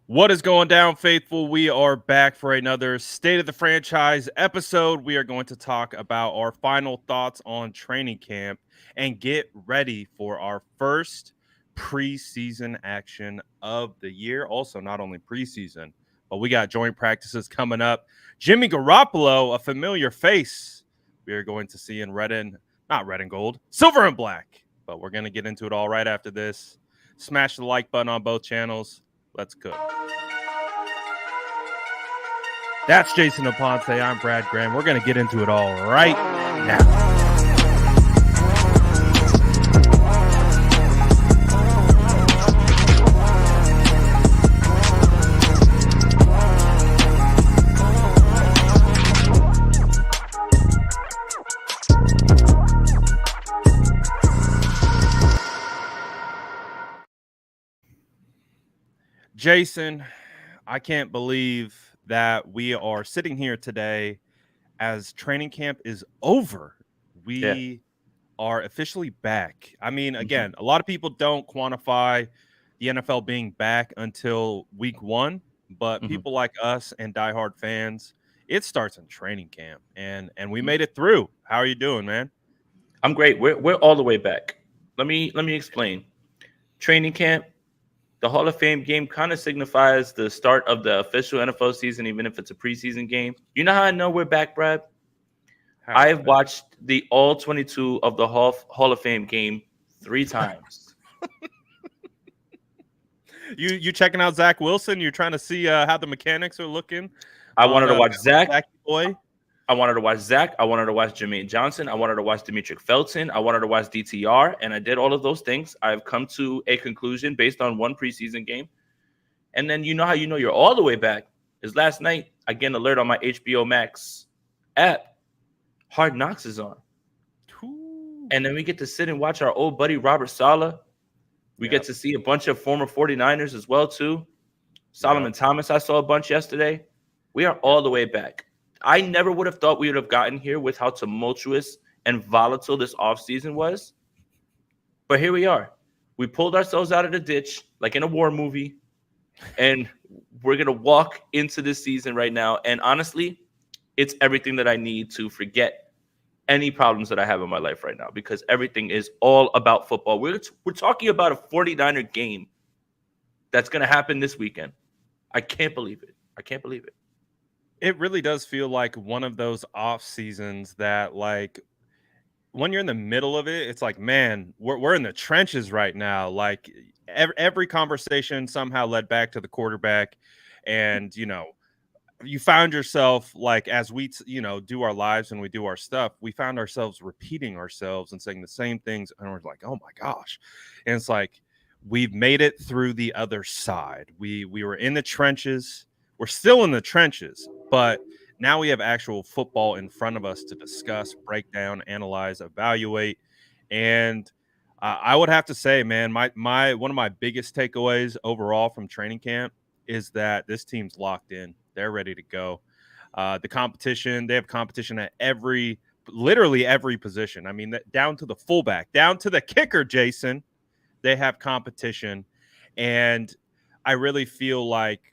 What is going down, faithful? We are back for another State of the Franchise episode. We are going to talk about our final thoughts on training camp and get ready for our first preseason action of the year. Also, not only preseason, but we got joint practices coming up. Jimmy Garoppolo, a familiar face, we are going to see in not red and gold, silver and black. But we're going to get into it all right after this. Smash the like button on both channels. Let's cook. That's Jason Aponte. I'm Brad Graham. We're going to get into it all right now. Jason, I can't believe that we are sitting here today as training camp is over. Yeah. We are officially back. I mean, Mhm. again, a lot of people don't quantify the NFL being back until week 1, but Mhm. people like us and diehard fans, it starts in training camp and we Mhm. made it through. How are you doing, man? I'm great. We're all the way back. Let me explain. Training camp, the Hall of Fame game kind of signifies the start of the official NFL season, even if it's a preseason game. You know how I know we're back, Brad? How is I've that? watched the all 22 of the Hall of Fame game 3 times. You checking out Zach Wilson? You're trying to see how the mechanics are looking I on wanted to watch Zach. Zachy boy. I wanted to watch Zach. I wanted to watch Jermaine Johnson. I wanted to watch Demetric Felton. I wanted to watch DTR. And I did all of those things. I've come to a conclusion based on one preseason game. And then you know how you know you're all the way back is last night I get an alert on my HBO Max app. Hard Knocks is on. Ooh. And then we get to sit and watch our old buddy Robert Sala. We get Yep. to see a bunch of former 49ers as well, too. Yep. Solomon Thomas, I saw a bunch yesterday. We are Yep. all the way back. I never would have thought we would have gotten here with how tumultuous and volatile this offseason was. But here we are. We pulled ourselves out of the ditch like in a war movie, and we're going to walk into this season right now. And honestly, it's everything that I need to forget any problems that I have in my life right now because everything is all about football. We're talking about a 49er game that's going to happen this weekend. I can't believe it. I can't believe it. It really does feel like one of those off seasons that, like, when you're in the middle of it, it's like, man, we're in the trenches right now. Like every conversation somehow led back to the quarterback, and you found yourself like as do our lives and we do our stuff, we found ourselves repeating ourselves and saying the same things, and we're like, oh my gosh, and it's like we've made it through the other side. We were in the trenches, we're still in the trenches, but now we have actual football in front of us to discuss, break down, analyze, evaluate. And I would have to say, man, my one of my biggest takeaways overall from training camp is that this team's locked in. They're ready to go. The competition, they have competition at literally every position. I mean, down to the fullback, down to the kicker, Jason, they have competition. And I really feel like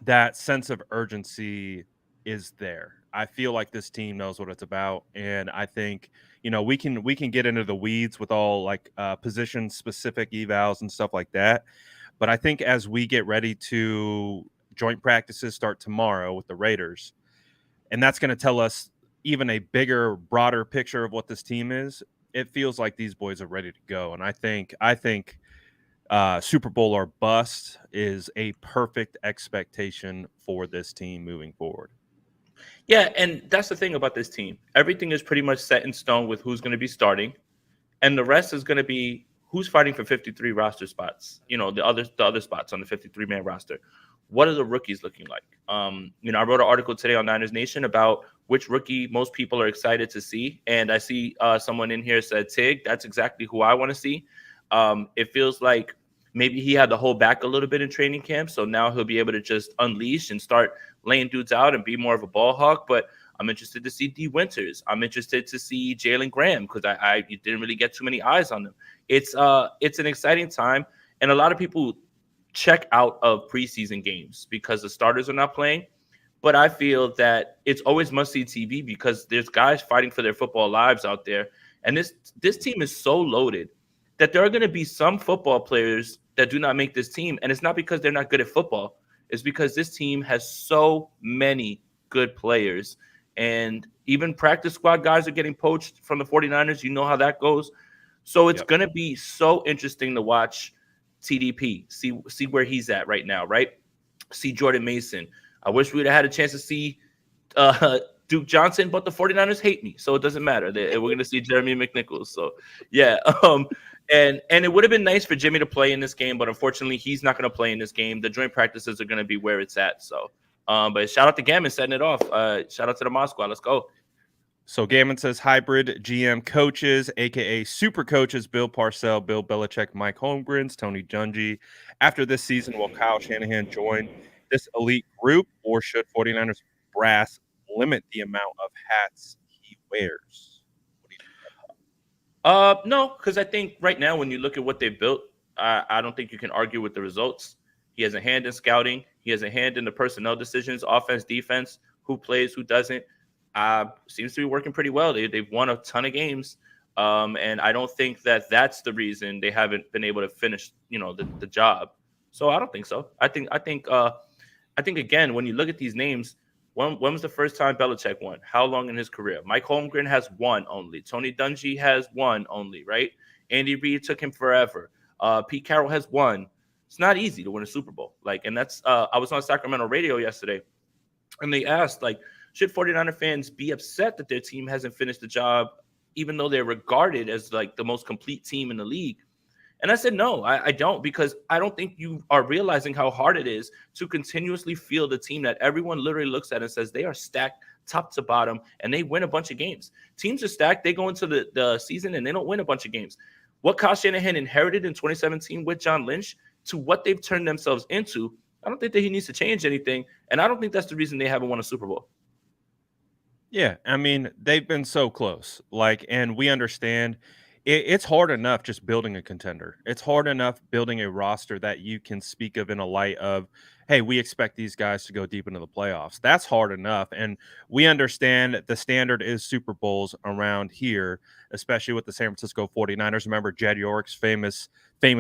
that sense of urgency is there. I feel like this team knows what it's about, and I think we can get into the weeds with all like position specific evals and stuff like that. But I think as we get ready to joint practices start tomorrow with the Raiders, and that's going to tell us even a bigger, broader picture of what this team is. It feels like these boys are ready to go, and I think Super Bowl or bust is a perfect expectation for this team moving forward. Yeah, and that's the thing about this team. Everything is pretty much set in stone with who's going to be starting, and the rest is going to be who's fighting for 53 roster spots. The other spots on the 53-man roster. What are the rookies looking like? I wrote an article today on Niners Nation about which rookie most people are excited to see, and I see someone in here said Tig. That's exactly who I want to see. It feels like maybe he had to hold back a little bit in training camp, so now he'll be able to just unleash and start laying dudes out and be more of a ball hawk. But I'm interested to see D Winters. I'm interested to see Jalen Graham because I didn't really get too many eyes on them. It's an exciting time, and a lot of people check out of preseason games because the starters are not playing. But I feel that it's always must-see TV because there's guys fighting for their football lives out there. And this team is so loaded that there are going to be some football players that do not make this team. And it's not because they're not good at football. It's because this team has so many good players. And even practice squad guys are getting poached from the 49ers. You know how that goes. So it's going to be so interesting to watch TDP, see where he's at right now, right? See Jordan Mason. I wish we'd have had a chance to see Duke Johnson, but the 49ers hate me, so it doesn't matter. We're going to see Jeremy McNichols. So, yeah. And it would have been nice for Jimmy to play in this game, but unfortunately, he's not going to play in this game. The joint practices are going to be where it's at. So, but shout out to Gammon setting it off. Shout out to the Mod Squad. Let's go. So Gammon says hybrid GM coaches, a.k.a. super coaches, Bill Parcells, Bill Belichick, Mike Holmgren, Tony Dungy. After this season, will Kyle Shanahan join this elite group, or should 49ers brass limit the amount of hats he wears? What do you think? No, because I think right now when you look at what they've built, I don't think you can argue with the results. He has a hand in scouting. He has a hand in the personnel decisions, offense, defense, who plays, who doesn't. Seems to be working pretty well. They've won a ton of games, and I don't think that that's the reason they haven't been able to finish, the job. So I don't think so. I think again, when you look at these names, when was the first time Belichick won? How long in his career? Mike Holmgren has one only. Tony Dungy has one only, right? Andy Reid took him forever. Pete Carroll has one. It's not easy to win a Super Bowl. And that's I was on Sacramento radio yesterday, and they asked, should 49er fans be upset that their team hasn't finished the job, even though they're regarded as the most complete team in the league? And I said, no, I don't, because I don't think you are realizing how hard it is to continuously field a team that everyone literally looks at and says they are stacked top to bottom and they win a bunch of games. Teams are stacked. They go into the season and they don't win a bunch of games. What Kyle Shanahan inherited in 2017 with John Lynch to what they've turned themselves into, I don't think that he needs to change anything. And I don't think that's the reason they haven't won a Super Bowl. Yeah, I mean, they've been so close. And we understand it's hard enough just building a contender. It's hard enough building a roster that you can speak of in a light of, hey, we expect these guys to go deep into the playoffs. That's hard enough. And we understand the standard is Super Bowls around here, especially with the San Francisco 49ers. Remember Jed York's famous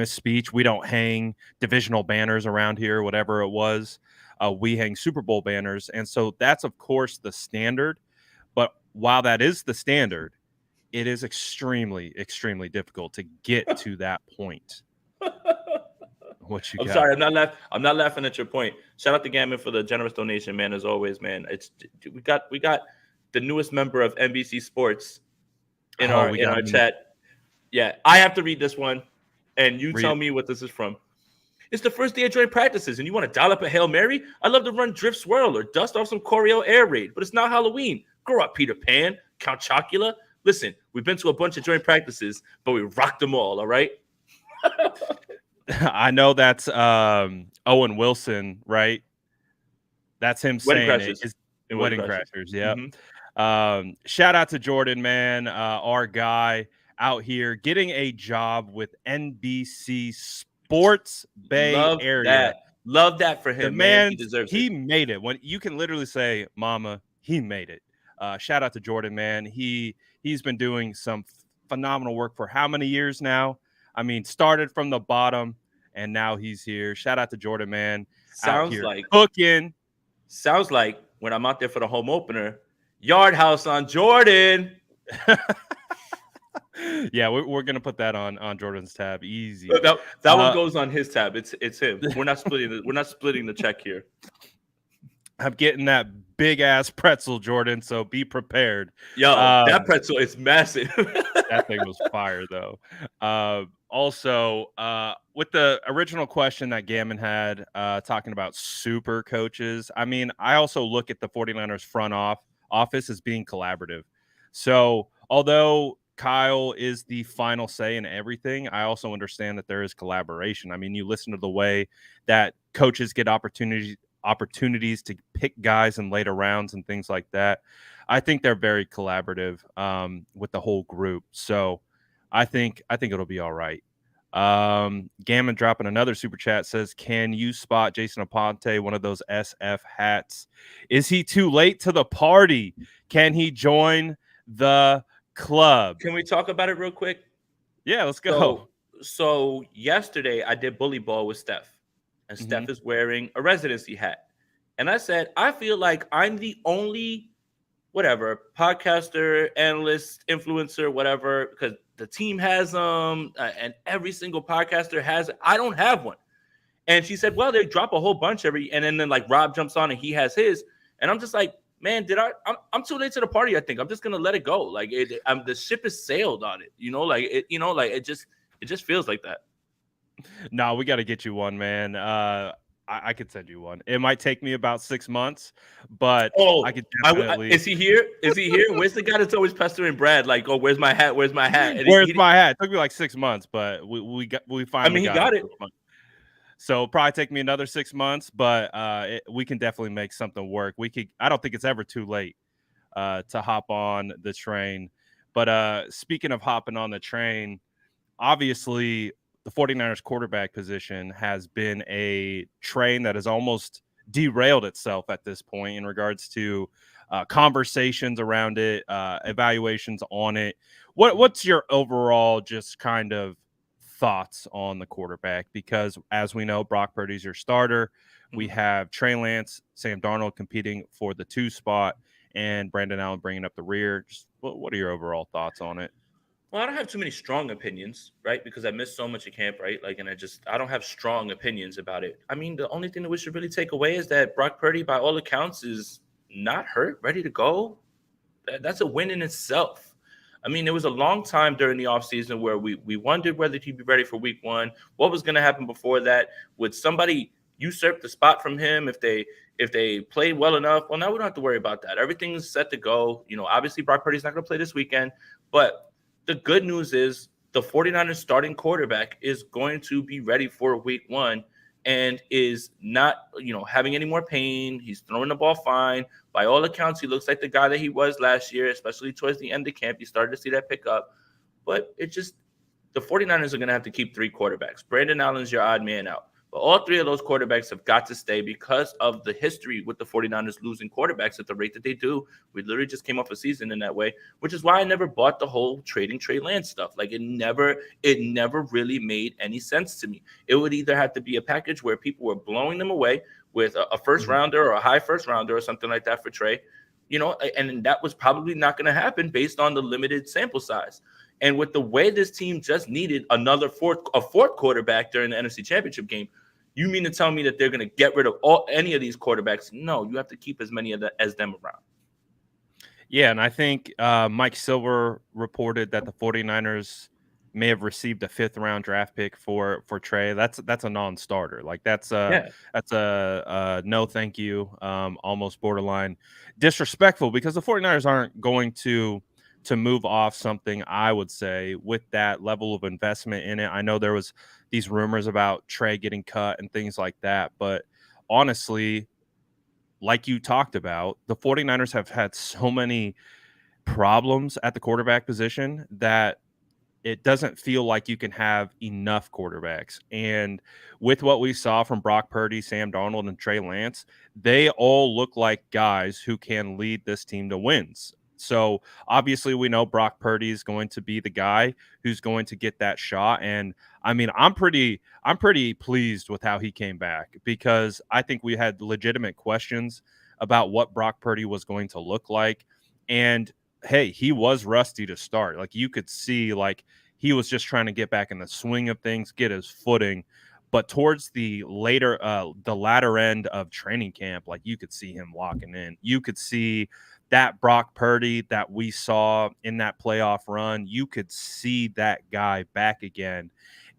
speech, we don't hang divisional banners around here, whatever it was. We hang Super Bowl banners. And so that's, of course, the standard. But while that is the standard, it is extremely, extremely difficult to get to that point. What you got? Sorry, I'm not laughing at your point. Shout out to Gammon for the generous donation, man. As always, man. We got the newest member of NBC Sports in our chat. Yeah, I have to read this one, and you tell me what this is from. It's the first day of joint practices, and you want to dial up a Hail Mary? I'd love to run drift swirl or dust off some Coryell air raid, but it's not Halloween. Grow up, Peter Pan, Count Chocula. Listen, we've been to a bunch of joint practices, but we rocked them all right? I know that's Owen Wilson, right? That's him saying it. Wedding Crashers, yeah. Mm-hmm. Shout out to Jordan, man, our guy out here getting a job with NBC Sports Bay Area. Love that for him, the man. He deserves it. He made it. When you can literally say, "Mama, he made it." Shout out to Jordan, man. He's been doing some phenomenal work for how many years now? I mean, started from the bottom and now he's here. Shout out to Jordan, man. Sounds like cooking. Sounds like when I'm out there for the home opener, Yard House on Jordan. Yeah, we're gonna put that on Jordan's tab. Easy. That one goes on his tab. It's him. We're not splitting the check here. I'm getting that big ass pretzel, Jordan. So be prepared. Yo, that pretzel is massive. That thing was fire, though. Also, with the original question that Gammon had, talking about super coaches, I mean, I also look at the 49ers front office as being collaborative. So, although Kyle is the final say in everything, I also understand that there is collaboration. I mean, you listen to the way that coaches get opportunities to pick guys in later rounds and things like that. I think they're very collaborative with the whole group. So I think it'll be all right. Gammon dropping another super chat says, "Can you spot Jason Aponte one of those SF hats? Is he too late to the party? Can he join the club?" Can we talk about it real quick? Yeah, let's go. So yesterday I did bully ball with Steph, and Steph is wearing a residency hat. And I said, I feel like I'm the only podcaster, analyst, influencer, whatever, because the team has them and every single podcaster has it. I don't have one. And she said, well, they drop a whole bunch and then like Rob jumps on and he has his. And I'm just like, man, I'm too late to the party. I think I'm just going to let it go. Like the ship has sailed on it, it just feels like that. No, we got to get you one, man. I could send you one. It might take me about 6 months, but I could definitely. Is he here? Where's the guy that's always pestering Brad? Like, oh, where's my hat? Where's my hat? Where's my hat? It took me like 6 months, but we finally. He got it. So probably take me another 6 months, but we can definitely make something work. I don't think it's ever too late to hop on the train. But speaking of hopping on the train, obviously the 49ers quarterback position has been a train that has almost derailed itself at this point in regards to conversations around it, evaluations on it. What's your overall just kind of thoughts on the quarterback? Because as we know, Brock Purdy's your starter. We have Trey Lance, Sam Darnold competing for the 2 spot, and Brandon Allen bringing up the rear. Just what are your overall thoughts on it? Well, I don't have too many strong opinions, right? Because I missed so much at camp, right? Like, and I don't have strong opinions about it. I mean, the only thing that we should really take away is that Brock Purdy, by all accounts, is not hurt, ready to go. That's a win in itself. I mean, it was a long time during the offseason where we wondered whether he'd be ready for week 1. What was going to happen before that? Would somebody usurp the spot from him if they played well enough? Well, now we don't have to worry about that. Everything's set to go. Obviously, Brock Purdy's not going to play this weekend, but the good news is the 49ers starting quarterback is going to be ready for week 1 and is not, having any more pain. He's throwing the ball fine. By all accounts, he looks like the guy that he was last year, especially towards the end of camp. You started to see that pick up. But the 49ers are going to have to keep 3 quarterbacks. Brandon Allen's your odd man out. But all 3 of those quarterbacks have got to stay because of the history with the 49ers losing quarterbacks at the rate that they do. We literally just came off a season in that way, which is why I never bought the whole trading Trey Lance stuff. Like it never really made any sense to me. It would either have to be a package where people were blowing them away with a first rounder or a high first rounder or something like that for Trey, and that was probably not going to happen based on the limited sample size. And with the way this team just needed a fourth quarterback during the NFC Championship game, you mean to tell me that they're going to get rid of any of these quarterbacks? No, you have to keep as many as them around. Yeah, and I think Mike Silver reported that the 49ers may have received a 5th-round draft pick for Trey. That's a non-starter. Like that's a no thank you, almost borderline disrespectful, because the 49ers aren't going to move off something, I would say, with that level of investment in it. I know there was these rumors about Trey getting cut and things like that, but honestly, like you talked about, the 49ers have had so many problems at the quarterback position that it doesn't feel like you can have enough quarterbacks. And with what we saw from Brock Purdy, Sam Darnold, and Trey Lance, they all look like guys who can lead this team to wins. So obviously we know Brock Purdy is going to be the guy who's going to get that shot. And I mean, I'm pretty pleased with how he came back, because I think we had legitimate questions about what Brock Purdy was going to look like. And hey, he was rusty to start. Like you could see, like he was just trying to get back in the swing of things, get his footing. But towards the latter end of training camp, like you could see him locking in. You could see that Brock Purdy that we saw in that playoff run. You could see that guy back again.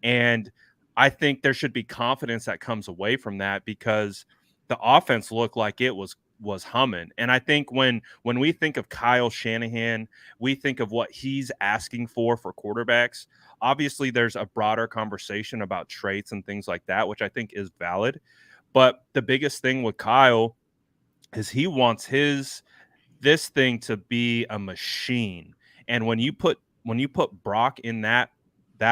And I think there should be confidence that comes away from that, because the offense looked like it was humming. And I think when we think of Kyle Shanahan, we think of what he's asking for quarterbacks. Obviously, there's a broader conversation about traits and things like that, which I think is valid. But the biggest thing with Kyle is he wants this thing to be a machine. And when you put Brock in that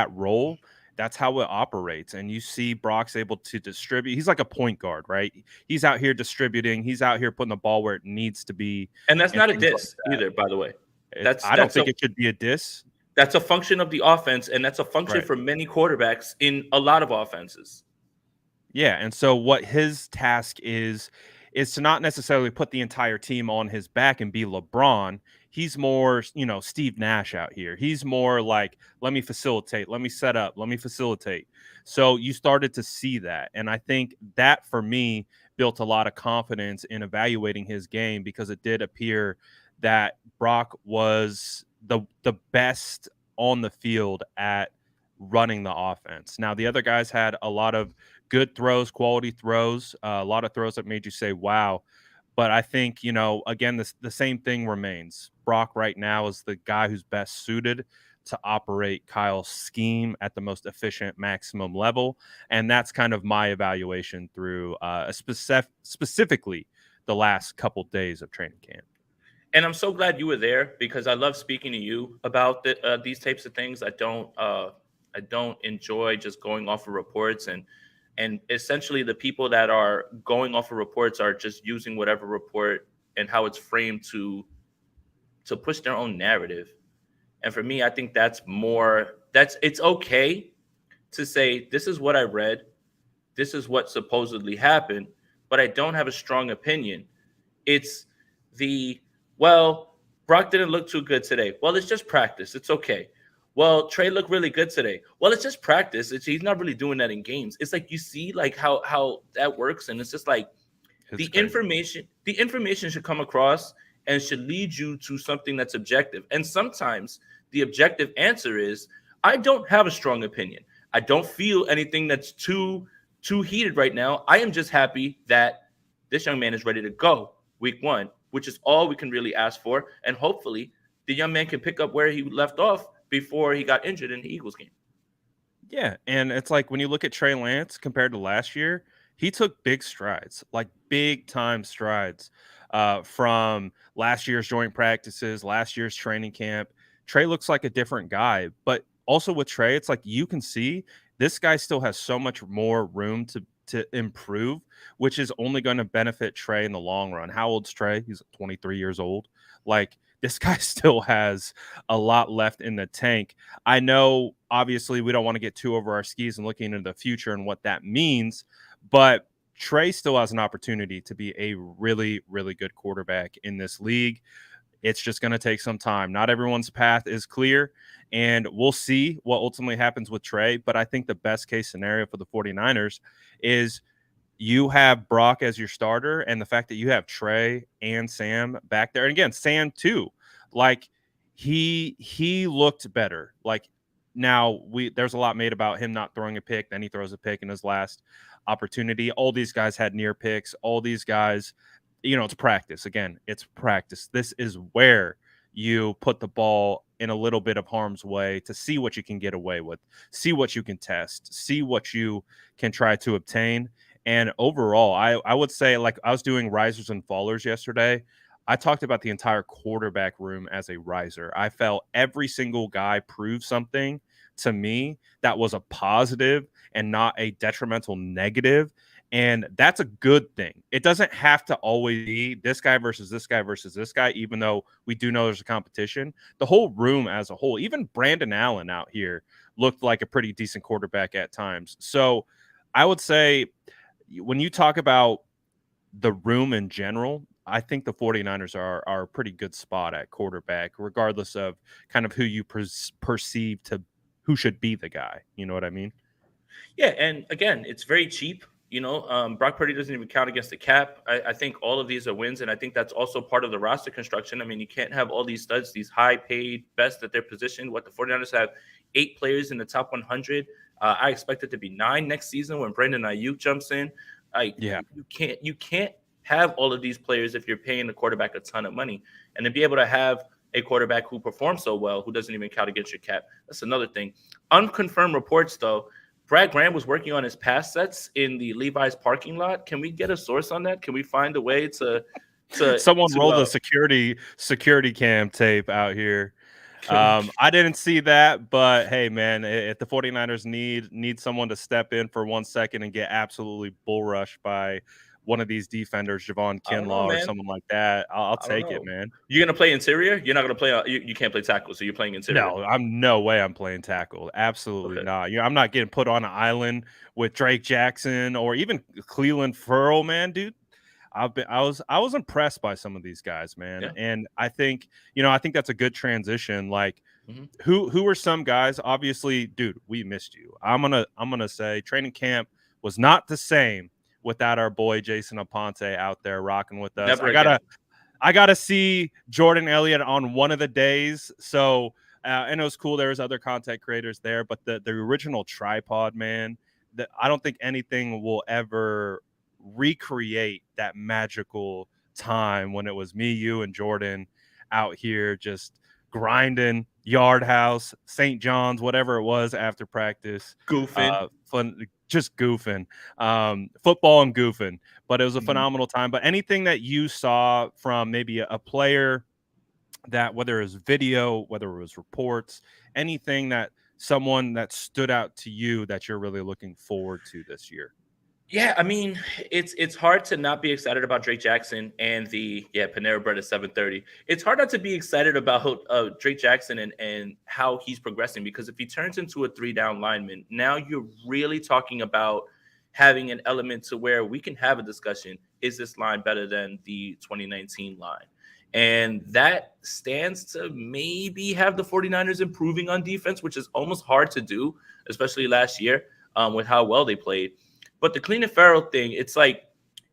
role, that's how it operates. And you see Brock's able to distribute. He's like a point guard, right? He's out here distributing. He's out here putting the ball where it needs to be. And that's And not a things like diss that. either, by the way. I don't think it should be a diss. That's a function of the offense, and that's a function Right. for many quarterbacks in a lot of offenses. Yeah, and so what his task is to not necessarily put the entire team on his back and be LeBron. He's more, Steve Nash out here. He's more like, let me facilitate, let me set up, let me facilitate. So you started to see that, and I think that for me built a lot of confidence in evaluating his game, because it did appear that Brock was the best on the field at running the offense. Now the other guys had a lot of good throws, quality throws, a lot of throws that made you say, wow. But I think, again, the same thing remains. Brock right now is the guy who's best suited to operate Kyle's scheme at the most efficient maximum level. And that's kind of my evaluation through specifically the last couple days of training camp. And I'm so glad you were there, because I love speaking to you about these types of things. I don't enjoy just going off of reports, and essentially the people that are going off of reports are just using whatever report and how it's framed to push their own narrative. And for me, I think it's okay to say, this is what I read, this is what supposedly happened, but I don't have a strong opinion. It's well, Brock didn't look too good today. Well, it's just practice. It's okay. Well, Trey looked really good today. Well, it's just practice. He's not really doing that in games. It's like, you see like how that works. And it's just like, the information should come across and should lead you to something that's objective. And sometimes the objective answer is, I don't have a strong opinion. I don't feel anything that's too heated right now. I am just happy that this young man is ready to go week 1, which is all we can really ask for. And hopefully the young man can pick up where he left off before he got injured in the Eagles game. Yeah, and it's like, when you look at Trey Lance compared to last year, he took big strides, like big time strides, from last year's joint practices, last year's training camp. Trey looks like a different guy, but also with Trey, it's like, you can see this guy still has so much more room to improve, which is only going to benefit Trey in the long run. How old's Trey? He's 23 years old. Like, this guy still has a lot left in the tank. I know, obviously, we don't want to get too over our skis and looking into the future and what that means, but Trey still has an opportunity to be a really, really good quarterback in this league. It's just going to take some time. Not everyone's path is clear, and we'll see what ultimately happens with Trey. But I think the best case scenario for the 49ers is you have Brock as your starter, and the fact that you have Trey and Sam back there. And again, Sam too, like he looked better. Like, now there's a lot made about him not throwing a pick. Then he throws a pick in his last opportunity. All these guys had near picks. All these guys, it's practice. Again, it's practice. This is where you put the ball in a little bit of harm's way to see what you can get away with, see what you can test, see what you can try to obtain. And overall, I would say, like, I was doing risers and fallers yesterday. I talked about the entire quarterback room as a riser. I felt every single guy proved something to me that was a positive and not a detrimental negative. And that's a good thing. It doesn't have to always be this guy versus this guy versus this guy, even though we do know there's a competition. The whole room as a whole, even Brandon Allen out here, looked like a pretty decent quarterback at times. So I would say, when you talk about the room in general, I think the 49ers are a pretty good spot at quarterback, regardless of kind of who you perceive to who should be the guy. You know what I mean? Yeah, and again, it's very cheap. Brock Purdy doesn't even count against the cap. I think all of these are wins, and I think that's also part of the roster construction. I mean, you can't have all these studs, these high-paid, best at their position. What the 49ers have 8 players in the top 100. I expect it to be 9 next season when Brandon Ayuk jumps in. You can't have all of these players if you're paying the quarterback a ton of money, and to be able to have a quarterback who performs so well, who doesn't even count against your cap, that's another thing. Unconfirmed reports, though, Brad Graham was working on his pass sets in the Levi's parking lot. Can we get a source on that? Can we find a way to someone roll the security cam tape out here? I didn't see that, but hey, man, if the 49ers need someone to step in for 1 second and get absolutely bull rushed by one of these defenders, Javon I don't know, Kinlaw or man. someone like that, I'll I don't take it, know. man. You're gonna play interior. You're not gonna play. You can't play tackle, so you're playing interior. No, no way I'm playing tackle. Absolutely Okay. not. I'm not getting put on an island with Drake Jackson or even Cleveland Furl, man, dude. I was impressed by some of these guys, man. Yeah. And I think, I think that's a good transition. Like Mm-hmm. who were some guys? Obviously, dude, we missed you. I'm gonna say training camp was not the same without our boy Jason Aponte out there rocking with us. Never again. I gotta see Jordan Elliott on one of the days. So and it was cool. There was other content creators there, but the original tripod, man, I don't think anything will ever recreate that magical time when it was me, you, and Jordan out here just grinding Yard House, St. John's, whatever it was after practice. Goofing. Fun, just goofing, football and goofing. But it was a Mhm. phenomenal time. But anything that you saw from maybe a player that, whether it was video, whether it was reports, anything that someone that stood out to you that you're really looking forward to this year? Yeah, I mean, it's hard to not be excited about Drake Jackson and the Panera Bread at 7:30. It's hard not to be excited about Drake Jackson and how he's progressing, because if he turns into a 3-down lineman, now you're really talking about having an element to where we can have a discussion. Is this line better than the 2019 line? And that stands to maybe have the 49ers improving on defense, which is almost hard to do, especially last year with how well they played. But the Clelin Ferrell thing, it's like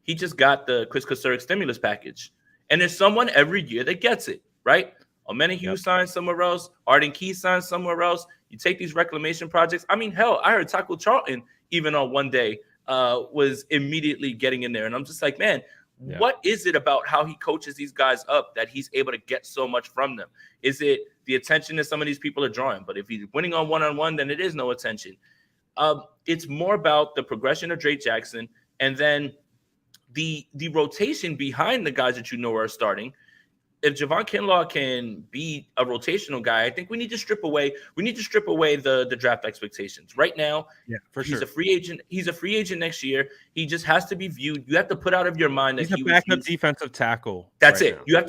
he just got the Chris Kasurik stimulus package. And there's someone every year that gets it, right? Omena Hughes signs somewhere else. Arden Key signs somewhere else. You take these reclamation projects. I mean, hell, I heard Taco Charlton even on one day was immediately getting in there. And I'm just like, man, what is it about how he coaches these guys up that he's able to get so much from them? Is it the attention that some of these people are drawing? But if he's winning on one-on-one, then it is no attention. It's more about the progression of Drake Jackson and then the rotation behind the guys that are starting. If Javon Kinlaw can be a rotational guy, I think we need to strip away the draft expectations. Right now, he's a free agent. He's a free agent next year. He just has to be viewed. You have to put out of your mind that he's a backup defensive tackle. That's it. Now. You have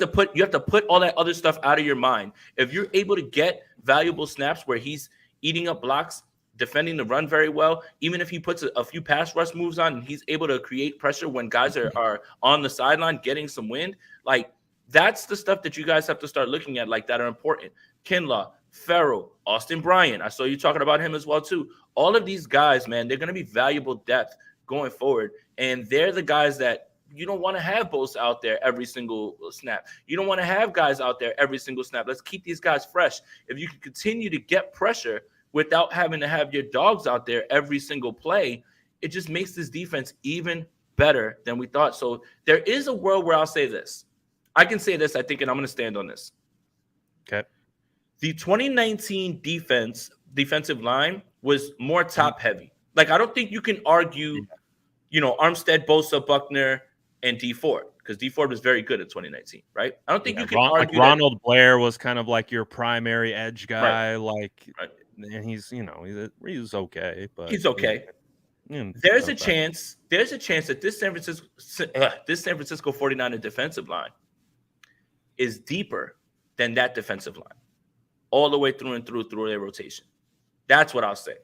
to put all that other stuff out of your mind. If you're able to get valuable snaps where he's eating up blocks, defending the run very well, even if he puts a few pass rush moves on and he's able to create pressure when guys are on the sideline getting some wind, like that's the stuff that you guys have to start looking at, like that are important. Kinlaw, Ferrell, Austin Bryant, I saw you talking about him as well too. All of these guys, man, they're going to be valuable depth going forward, and they're the guys that you don't want to have both out there every single snap. You don't want to have guys out there every single snap. Let's keep these guys fresh. If you can continue to get pressure without having to have your dogs out there every single play, it just makes this defense even better than we thought. So there is a world where I'll say this. I can say this, I think, and I'm going to stand on this. Okay. The 2019 defensive line was more top heavy. Like, I don't think you can argue, Armstead, Bosa, Buckner, and D Ford, because D Ford was very good in 2019, right? I don't think you can argue. Like Ronald Blair was kind of like your primary edge guy, and he's okay, but he's okay. There's a chance that this San Francisco 49er defensive line is deeper than that defensive line, all the way through and through their rotation. That's what I'll say.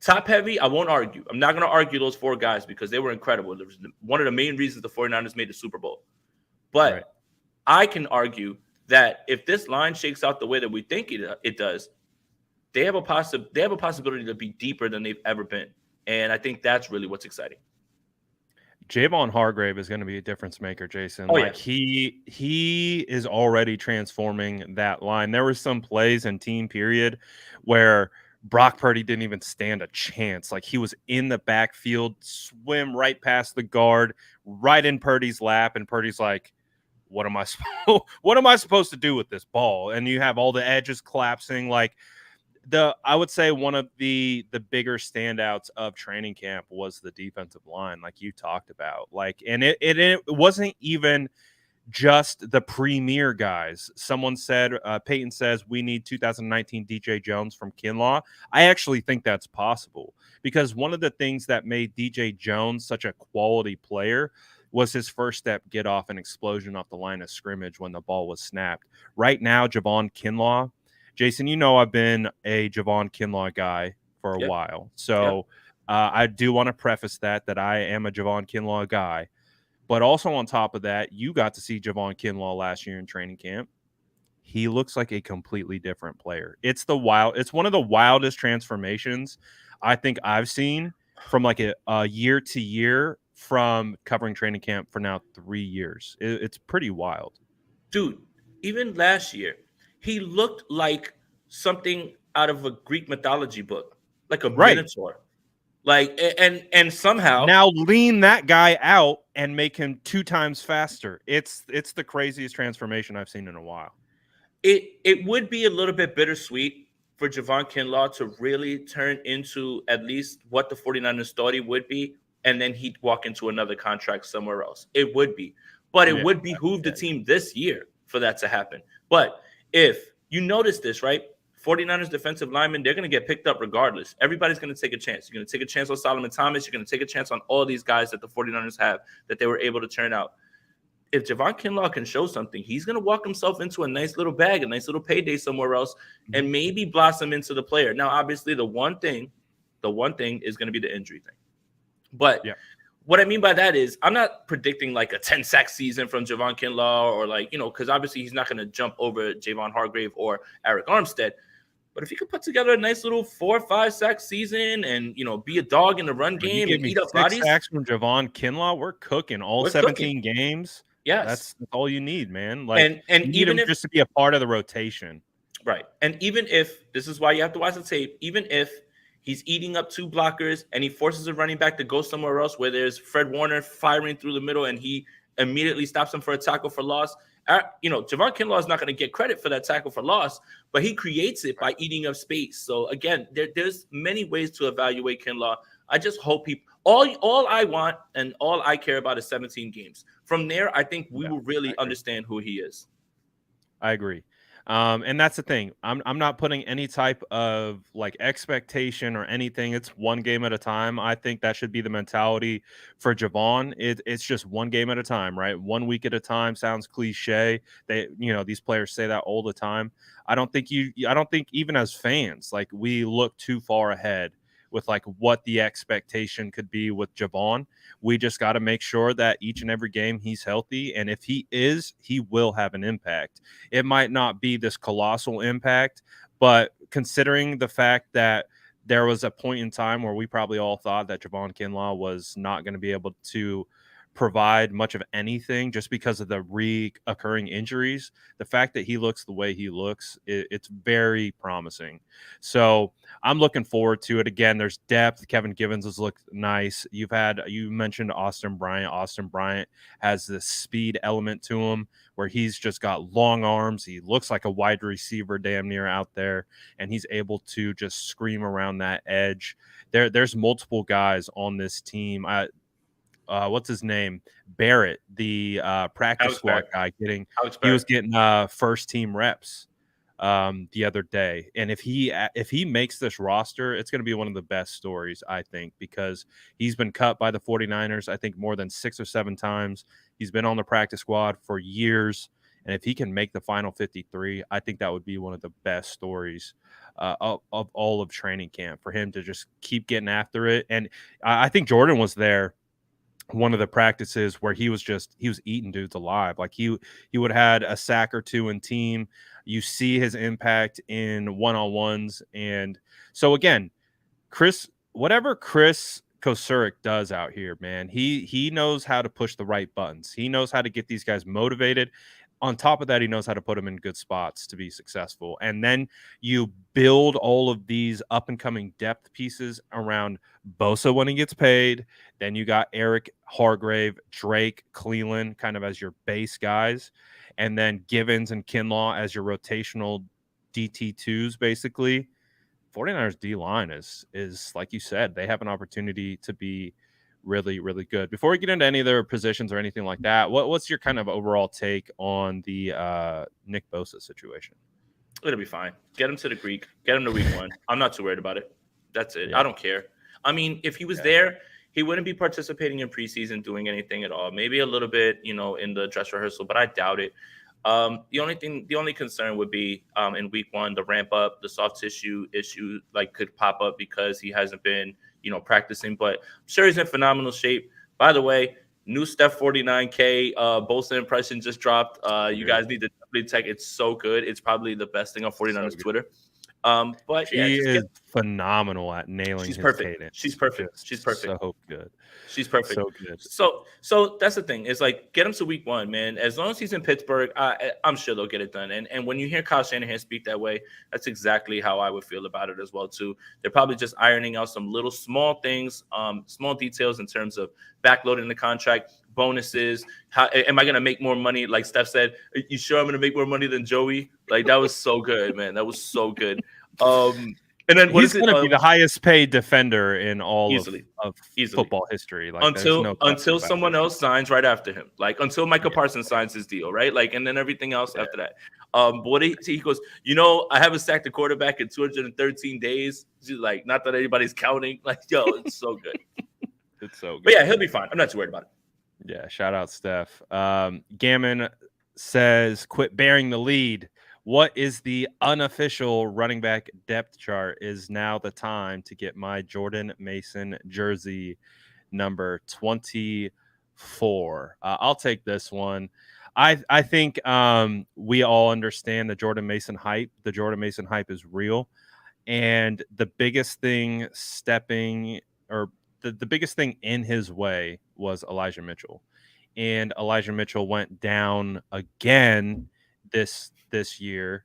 Top heavy, I won't argue. I'm not going to argue those four guys because they were incredible. It was one of the main reasons the 49ers made the Super Bowl. But I can argue that if this line shakes out the way that we think it does, they have a possibility to be deeper than they've ever been. And I think that's really what's exciting. Javon Hargrave is going to be a difference maker, Jason. He is already transforming that line. There were some plays in team period where Brock Purdy didn't even stand a chance. Like, he was in the backfield, swim right past the guard, right in Purdy's lap, and Purdy's like, what am I supposed to do with this ball? And you have all the edges collapsing. Like, I would say one of the bigger standouts of training camp was the defensive line, like you talked about. Like, and it wasn't even just the premier guys. Someone said, Peyton says, we need 2019 DJ Jones from Kinlaw. I actually think that's possible because one of the things that made DJ Jones such a quality player was his first step get off an explosion off the line of scrimmage when the ball was snapped. Right now, Javon Kinlaw, Jason, you know I've been a Javon Kinlaw guy for a while. So I do want to preface that I am a Javon Kinlaw guy. But also on top of that, you got to see Javon Kinlaw last year in training camp. He looks like a completely different player. It's one of the wildest transformations I think I've seen from like a year to year from covering training camp for now 3 years. It's pretty wild. Dude, even last year, he looked like something out of a Greek mythology book, like a minotaur. Like and somehow now lean that guy out and make him 2 times faster. It's the craziest transformation I've seen in a while. It would be a little bit bittersweet for Javon Kinlaw to really turn into at least what the 49ers thought he would be, and then he'd walk into another contract somewhere else. It would be. But it would behoove the team this year for that to happen. But if you notice this, right? 49ers defensive linemen, they're going to get picked up regardless. Everybody's going to take a chance. You're going to take a chance on Solomon Thomas. You're going to take a chance on all these guys that the 49ers have that they were able to turn out. If Javon Kinlaw can show something, he's going to walk himself into a nice little bag, a nice little payday somewhere else, and maybe blossom into the player. Now, obviously, the one thing is going to be the injury thing. But what I mean by that is I'm not predicting like a 10-sack season from Javon Kinlaw or like, because obviously he's not going to jump over Javon Hargrave or Eric Armstead. But if he could put together a nice little 4 or 5 sack season and, be a dog in the run game and eat up bodies. 6 sacks from Javon Kinlaw, we're cooking all 17 games. Yes. That's all you need, man. Like, and even if just to be a part of the rotation. Right. And even if, this is why you have to watch the tape, even if he's eating up 2 blockers and he forces a running back to go somewhere else where there's Fred Warner firing through the middle and he immediately stops him for a tackle for loss. Javon Kinlaw is not going to get credit for that tackle for loss, but he creates it by eating up space. So again, there's many ways to evaluate Kinlaw. I just hope all I want and all I care about is 17 games. From there, I think we will really understand who he is. I agree. And that's the thing. I'm not putting any type of like expectation or anything. It's one game at a time. I think that should be the mentality for Javon. It's just one game at a time, right? 1 week at a time. Sounds cliche. These players say that all the time. I don't think even as fans, like we look too far ahead with like what the expectation could be with Javon. We just got to make sure that each and every game he's healthy. And if he is, he will have an impact. It might not be this colossal impact, but considering the fact that there was a point in time where we probably all thought that Javon Kinlaw was not going to be able to provide much of anything just because of the reoccurring injuries, the fact that he looks the way he looks, it's very promising. So I'm looking forward to it. Again, there's depth. Kevin Givens has looked nice. You mentioned Austin Bryant. Austin Bryant has this speed element to him where he's just got long arms. He looks like a wide receiver damn near out there, and he's able to just scream around that edge. There's multiple guys on this team. What's his name? Barrett, the practice squad guy, he was getting first team reps the other day. And if he makes this roster, it's going to be one of the best stories, I think, because he's been cut by the 49ers, I think, more than 6 or 7 times. He's been on the practice squad for years. And if he can make the final 53, I think that would be one of the best stories of all of training camp for him to just keep getting after it. And I think Jordan was there one of the practices where he was eating dudes alive. Like he would have had a sack or 2 in team. You see his impact in one-on-ones. And so again, whatever Chris Kocurek does out here, man, he knows how to push the right buttons. He knows how to get these guys motivated. On top of that, he knows how to put them in good spots to be successful. And then you build all of these up-and-coming depth pieces around Bosa when he gets paid. Then you got Eric Hargrave, Drake, Cleveland kind of as your base guys. And then Givens and Kinlaw as your rotational DT2s, basically. 49ers D-line is like you said, they have an opportunity to be really, really good. Before we get into any other positions or anything like that, what's your kind of overall take on the Nick Bosa situation? It'll be fine. Get him to the Greek. Get him to week 1. I'm not too worried about it. That's it. Yeah. I don't care. I mean, if he was there, he wouldn't be participating in preseason, doing anything at all. Maybe a little bit, in the dress rehearsal, but I doubt it. The only concern would be in week 1, the ramp up, the soft tissue issue could pop up because he hasn't been, practicing. But I'm sure he's in phenomenal shape. By the way, new Steph 49K Bosa impression just dropped. You guys need to definitely check. It's so good. It's probably the best thing on 49ers Twitter. But she is phenomenal at nailing. She's his perfect. cadence. She's perfect. She's perfect. So good. She's perfect. So good. So that's the thing. Is get him to week 1, man. As long as he's in Pittsburgh, I'm sure they'll get it done. And when you hear Kyle Shanahan speak that way, that's exactly how I would feel about it as well too. They're probably just ironing out some little small things, small details in terms of backloading the contract, bonuses. How am I going to make more money? Like Steph said, you sure I'm going to make more money than Joey? That was so good, man. That was so good. And then he's going to be the highest paid defender in all easily. of football history. Until someone else signs right after him, until Micah Parsons signs his deal, right? And then everything else after that. But what he goes, I haven't sacked a quarterback in 213 days. Not that anybody's counting. It's so good. It's so good. But yeah, he'll be fine. I'm not too worried about it. Yeah, shout out Steph. Gammon says, quit bearing the lead. What is the unofficial running back depth chart? Is now the time to get my Jordan Mason jersey number 24. I'll take this one. I think we all understand the Jordan Mason hype. The Jordan Mason hype is real. And the biggest thing the biggest thing in his way was Elijah Mitchell. And Elijah Mitchell went down again this year.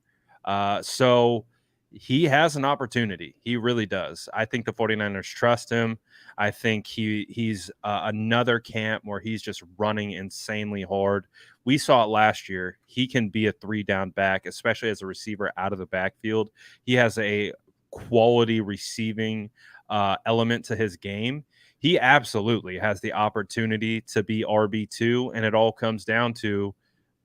So he has an opportunity. He really does. I think the 49ers trust him. I think he's another camp where he's just running insanely hard. We saw it last year. He can be a 3-down back, especially as a receiver out of the backfield. He has a quality receiving element to his game. He absolutely has the opportunity to be RB2, and it all comes down to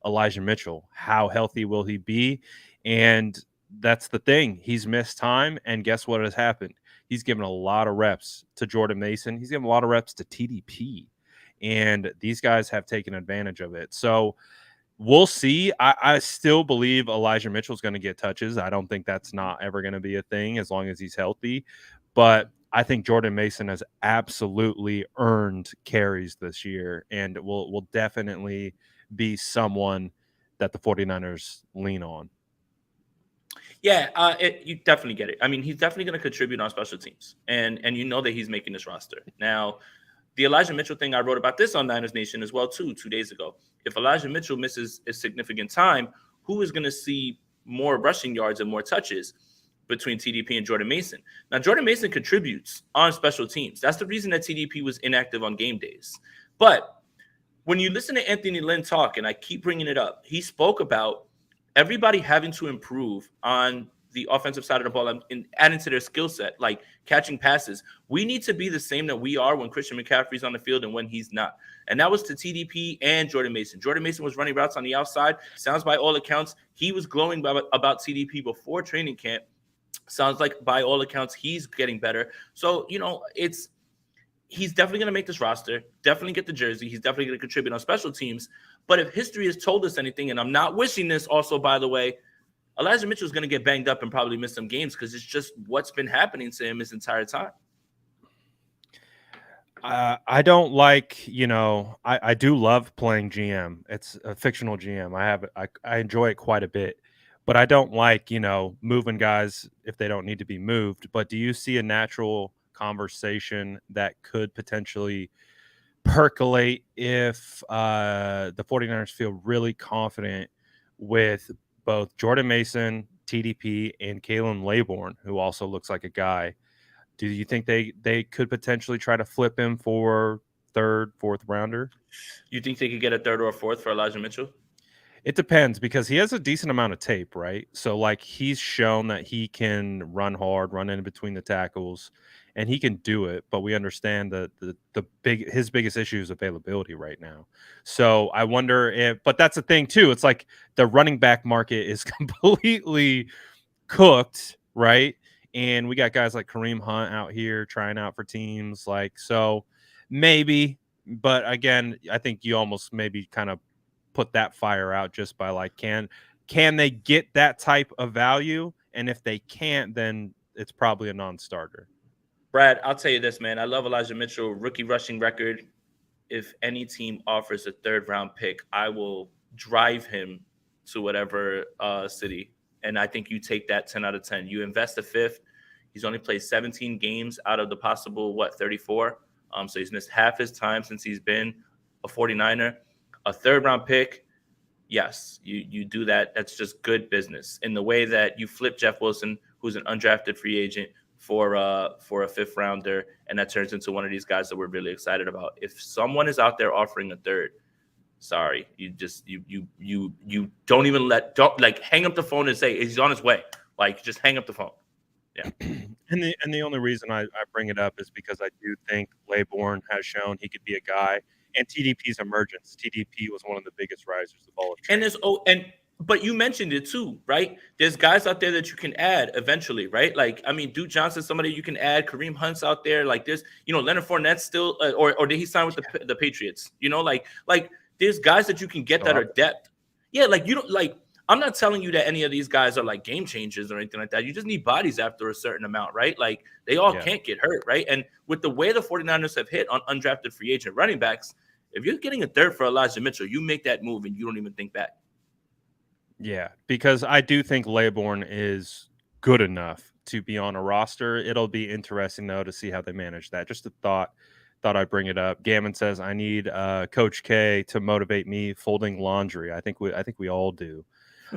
Elijah Mitchell. How healthy will he be? And that's the thing. He's missed time, and guess what has happened? He's given a lot of reps to Jordan Mason. He's given a lot of reps to TDP, and these guys have taken advantage of it. So we'll see. I still believe Elijah Mitchell's going to get touches. I don't think that's not ever going to be a thing as long as he's healthy. But I think Jordan Mason has absolutely earned carries this year and will definitely be someone that the 49ers lean on. Yeah, you definitely get it. I mean, he's definitely going to contribute on special teams, and that he's making this roster. Now, the Elijah Mitchell thing, I wrote about this on Niners Nation as well, too, 2 days ago. If Elijah Mitchell misses a significant time, who is going to see more rushing yards and more touches between TDP and Jordan Mason? Now, Jordan Mason contributes on special teams. That's the reason that TDP was inactive on game days. But when you listen to Anthony Lynn talk, and I keep bringing it up, he spoke about everybody having to improve on the offensive side of the ball and adding to their skill set, like catching passes. We need to be the same that we are when Christian McCaffrey's on the field and when he's not. And that was to TDP and Jordan Mason. Jordan Mason was running routes on the outside. Sounds by all accounts, he was glowing about TDP before training camp. Sounds like by all accounts, he's getting better. So, he's definitely going to make this roster, definitely get the jersey. He's definitely going to contribute on special teams. But if history has told us anything, and I'm not wishing this also, by the way, Elijah Mitchell is going to get banged up and probably miss some games because it's just what's been happening to him his entire time. I don't like, I do love playing GM. It's a fictional GM. I enjoy it quite a bit. But I don't like, moving guys if they don't need to be moved. But do you see a natural conversation that could potentially percolate if the 49ers feel really confident with both Jordan Mason, TDP, and Kalen Laborn, who also looks like a guy? Do you think they could potentially try to flip him for third, fourth rounder? You think they could get a third or a fourth for Elijah Mitchell? It depends because he has a decent amount of tape, right? So he's shown that he can run hard, run in between the tackles, and he can do it. But we understand that his biggest issue is availability right now. So I wonder if, but that's the thing too. It's like the running back market is completely cooked, right? And we got guys like Kareem Hunt out here trying out for teams, like, so maybe. But again, I think you almost maybe kind of put that fire out just by like, can they get that type of value? And if they can't, then it's probably a non-starter. Brad, I'll tell you this, man. I love Elijah Mitchell, rookie rushing record. If any team offers a 3rd round pick, I will drive him to whatever city. And I think you take that 10 out of 10. You invest a 5th. He's only played 17 games out of the possible, 34? So he's missed half his time since he's been a 49er. A 3rd round pick, yes, you do that. That's just good business. In the way that you flip Jeff Wilson, who's an undrafted free agent, for a 5th rounder, and that turns into one of these guys that we're really excited about. If someone is out there offering a 3rd, sorry, you just you don't even don't like hang up the phone and say he's on his way. Like, just hang up the phone. Yeah. And the only reason I bring it up is because I do think Laybourne has shown he could be a guy, and TDP's emergence. TDP was one of the biggest risers of all of training. But you mentioned it too, right? There's guys out there that you can add eventually, right? Like, I mean, Duke Johnson, somebody you can add. Kareem Hunt's out there. Like, there's, Leonard Fournette still, or did he sign with the Patriots? Like there's guys that you can get that are depth. Yeah, like, you don't, like, I'm not telling you that any of these guys are like game changers or anything like that. You just need bodies after a certain amount, right? Like, they all can't get hurt, right? And with the way the 49ers have hit on undrafted free agent running backs, if you're getting a 3rd for Elijah Mitchell, you make that move and you don't even think back. Yeah, because I do think Laybourne is good enough to be on a roster. It'll be interesting though to see how they manage that. Just a thought I'd bring it up. Gammon says I need Coach K to motivate me folding laundry. I think we all do.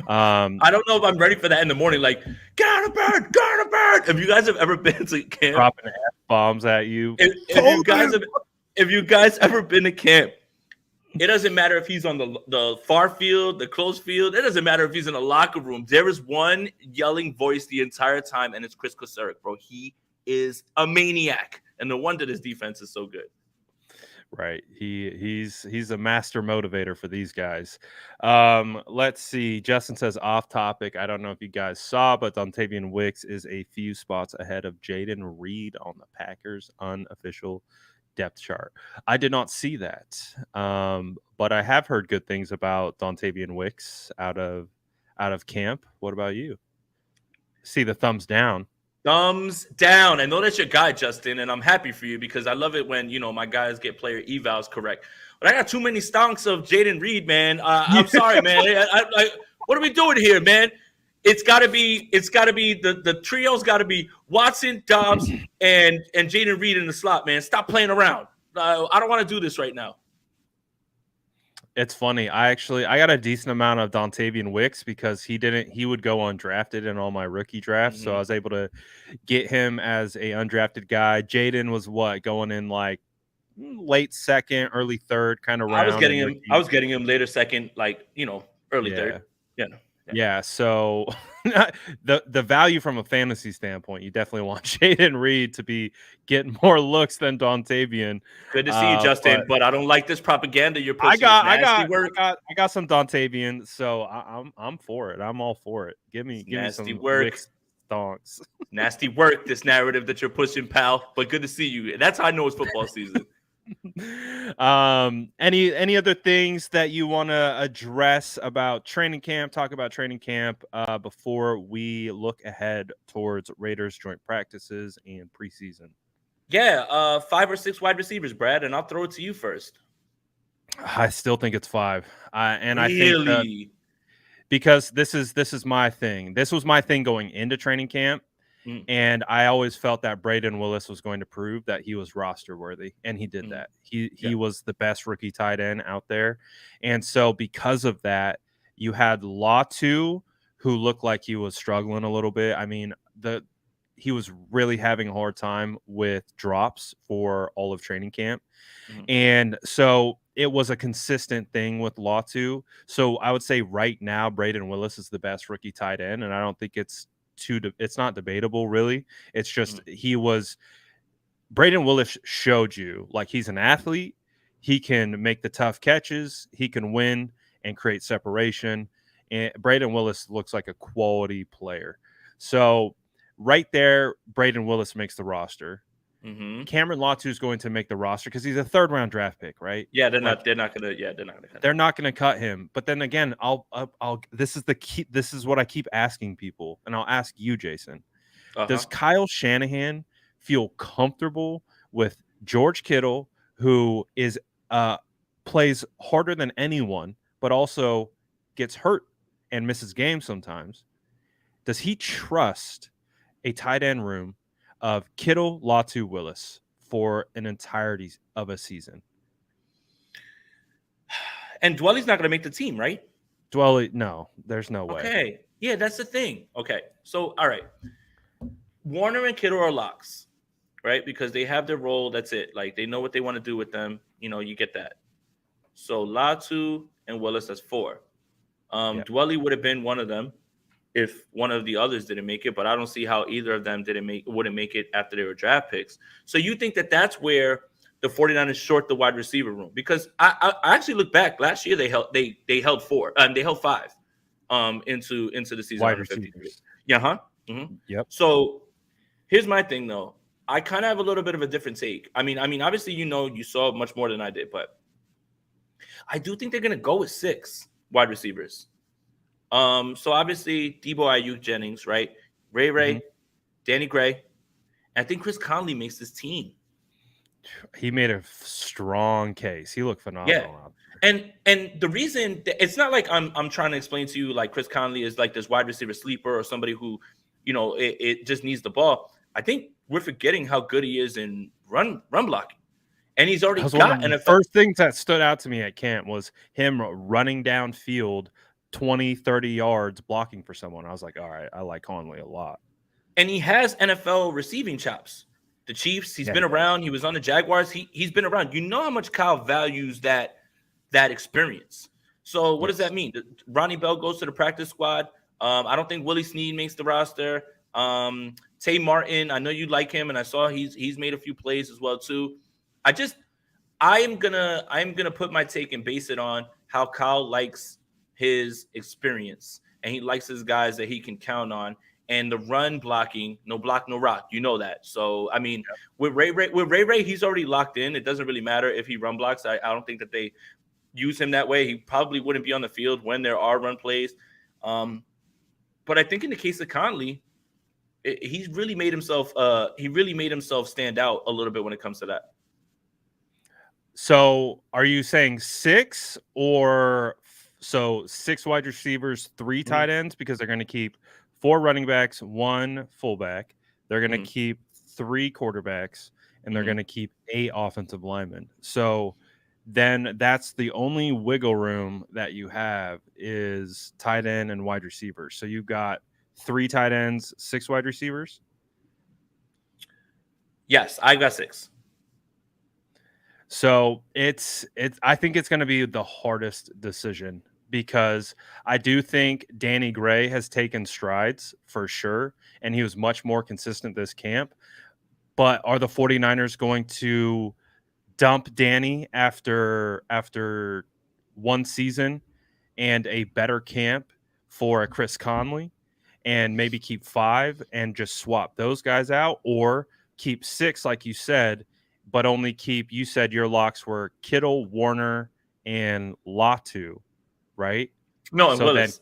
I don't know if I'm ready for that in the morning. Like, get out of bed, get out of bed. If you guys have ever been to camp, dropping F-bombs at you. If you guys ever been to camp, it doesn't matter if he's on the far field, the close field. It doesn't matter if he's in a locker room. There is one yelling voice the entire time, and it's Chris Kosurik, bro. He is a maniac, and no wonder this defense is so good. Right. He's a master motivator for these guys. Let's see. Justin says off topic. I don't know if you guys saw, but Dontavian Wicks is a few spots ahead of Jayden Reed on the Packers' unofficial depth chart. I did not see that. But I have heard good things about Dontavian Wicks out of camp. What about you? See the thumbs down. Thumbs down. I know that's your guy, Justin, and I'm happy for you because I love it when, my guys get player evals correct. But I got too many stonks of Jayden Reed, man. I'm sorry, man. What are we doing here, man? It's got to be the trio's got to be Watson, Dobbs, and Jayden Reed in the slot, man. Stop playing around. I don't want to do this right now. It's funny. I got a decent amount of Dontavian Wicks because he would go undrafted in all my rookie drafts. Mm-hmm. So I was able to get him as a undrafted guy. Jayden was going in like late 2nd, early 3rd kind of round. I was getting him later 2nd, like, early 3rd. Yeah. Yeah, so the value from a fantasy standpoint, you definitely want Jayden Reed to be getting more looks than Dontavian. Good to see you, Justin, but I don't like this propaganda you're pushing. I got some Dontavian, so I'm for it. I'm all for it. Give me some work. Stonks. Nasty work, this narrative that you're pushing, pal. But good to see you. That's how I know it's football season. Any other things that you want to address about training camp, talk about training camp before we look ahead towards Raiders joint practices and preseason? Yeah, 5 or 6 wide receivers, Brad, and I'll throw it to you first. I still think it's 5. And really? I think because this is my thing. This was my thing going into training camp. And I always felt that Braden Willis was going to prove that he was roster worthy, and he did that. He was the best rookie tight end out there, and so because of that, you had Latu, who looked like he was struggling a little bit. I mean, he was really having a hard time with drops for all of training camp, and so it was a consistent thing with Latu. So I would say right now, Braden Willis is the best rookie tight end, and I don't think it's not debatable, really. It's just he was Braden Willis showed you, like, he's an athlete. He can make the tough catches. He can win and create separation. And Braden Willis looks like a quality player. So right there, Braden Willis makes the roster. Mm-hmm. Cameron Latu is going to make the roster because he's a third round draft pick, right? Yeah, they're Like, not gonna cut they're not going to cut him. But then again, I'll this is the key. This is what I keep asking people, and I'll ask you, Jason. Does Kyle Shanahan feel comfortable with George Kittle, who is plays harder than anyone, but also gets hurt and misses games sometimes? Does he trust a tight end room of Kittle, Latu, Willis for an entirety of a season? And Dwelly's not going to make the team, right? Dwelly, no, there's no way. Okay, yeah, that's the thing. Okay, so all right, Warner and Kittle are locks, right? Because they have their role. That's it. Like, they know what they want to do with them. You know, you get that. So Latu and Willis, that's 4. Dwelly would have been one of them if one of the others didn't make it, but I don't see how either of them wouldn't make it after they were draft picks. So you think that that's where the 49ers short the wide receiver room? Because I actually look back last year, they held 4 and they held 5 into the season. Wide receivers. Yeah, mm-hmm. Yep. So here's my thing though. I kind of have a little bit of a different take. I mean, obviously, you saw much more than I did, but I do think they're gonna go with 6 wide receivers. So obviously Debo, Ayuk, Jennings, right? Ray, mm-hmm. Danny Gray. And I think Chris Conley makes this team. He made a strong case. He looked phenomenal. Yeah. And the reason it's not like I'm trying to explain to you like Chris Conley is like this wide receiver sleeper or somebody who, it just needs the ball. I think we're forgetting how good he is in run blocking. And he's already got NFL. The first things that stood out to me at camp was him running downfield 20, 30 yards blocking for someone. I was like, all right, I like Conley a lot. And he has NFL receiving chops. The Chiefs, he's been around. He was on the Jaguars. He's been around. You know how much Kyle values that experience. So what does that mean? Ronnie Bell goes to the practice squad. I don't think Willie Snead makes the roster. Tay Martin, I know you like him, and I saw he's made a few plays as well too. I am gonna put my take and base it on how Kyle likes his experience, and he likes his guys that he can count on. And the run blocking, no block, no rock. You know that. So, I mean, with Ray, he's already locked in. It doesn't really matter if he run blocks. I don't think that they use him that way. He probably wouldn't be on the field when there are run plays. But I think in the case of Conley, he's really made himself stand out a little bit when it comes to that. So are you saying 6 or so 6 wide receivers, 3 tight ends, because they're going to keep 4 running backs, 1 fullback. They're going to keep 3 quarterbacks, and they're going to keep 8 offensive linemen. So then that's the only wiggle room that you have is tight end and wide receivers. So you've got 3 tight ends, 6 wide receivers? Yes, I got 6. So I think it's going to be the hardest decision, because I do think Danny Gray has taken strides for sure, and he was much more consistent this camp. But are the 49ers going to dump Danny after one season and a better camp for a Chris Conley, and maybe keep 5 and just swap those guys out, or keep 6 like you said, but only keep, you said your locks were Kittle, Warner, and Latu, right? No, and so Willis.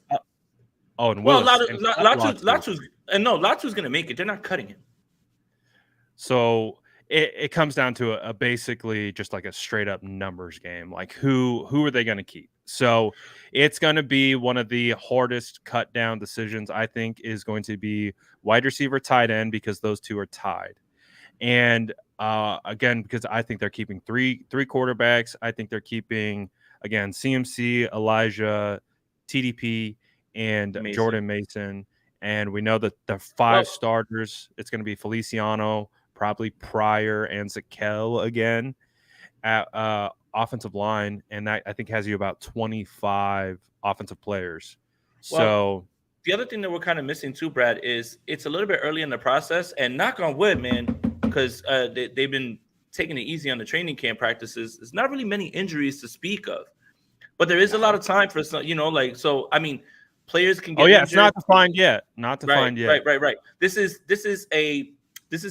And Willis. Latu's going to make it. They're not cutting him. So it comes down to a basically just like a straight up numbers game. Like who are they going to keep? So it's going to be one of the hardest cut down decisions, I think, is going to be wide receiver, tight end, because those 2 are tied. And again, because I think they're keeping three quarterbacks. I think they're keeping, again, CMC, Elijah, TDP, and Mason. Jordan Mason. And we know that the 5 starters, it's going to be Feliciano, probably Pryor, and Zakel again at offensive line. And that, I think, has you about 25 offensive players. So the other thing that we're kind of missing too, Brad, is it's a little bit early in the process. And knock on wood, man, because they've been taking it easy on the training camp practices. There's not really many injuries to speak of, but there is a lot of time for some, so I mean, players can get injured. It's not defined yet. Not defined yet. Right. This is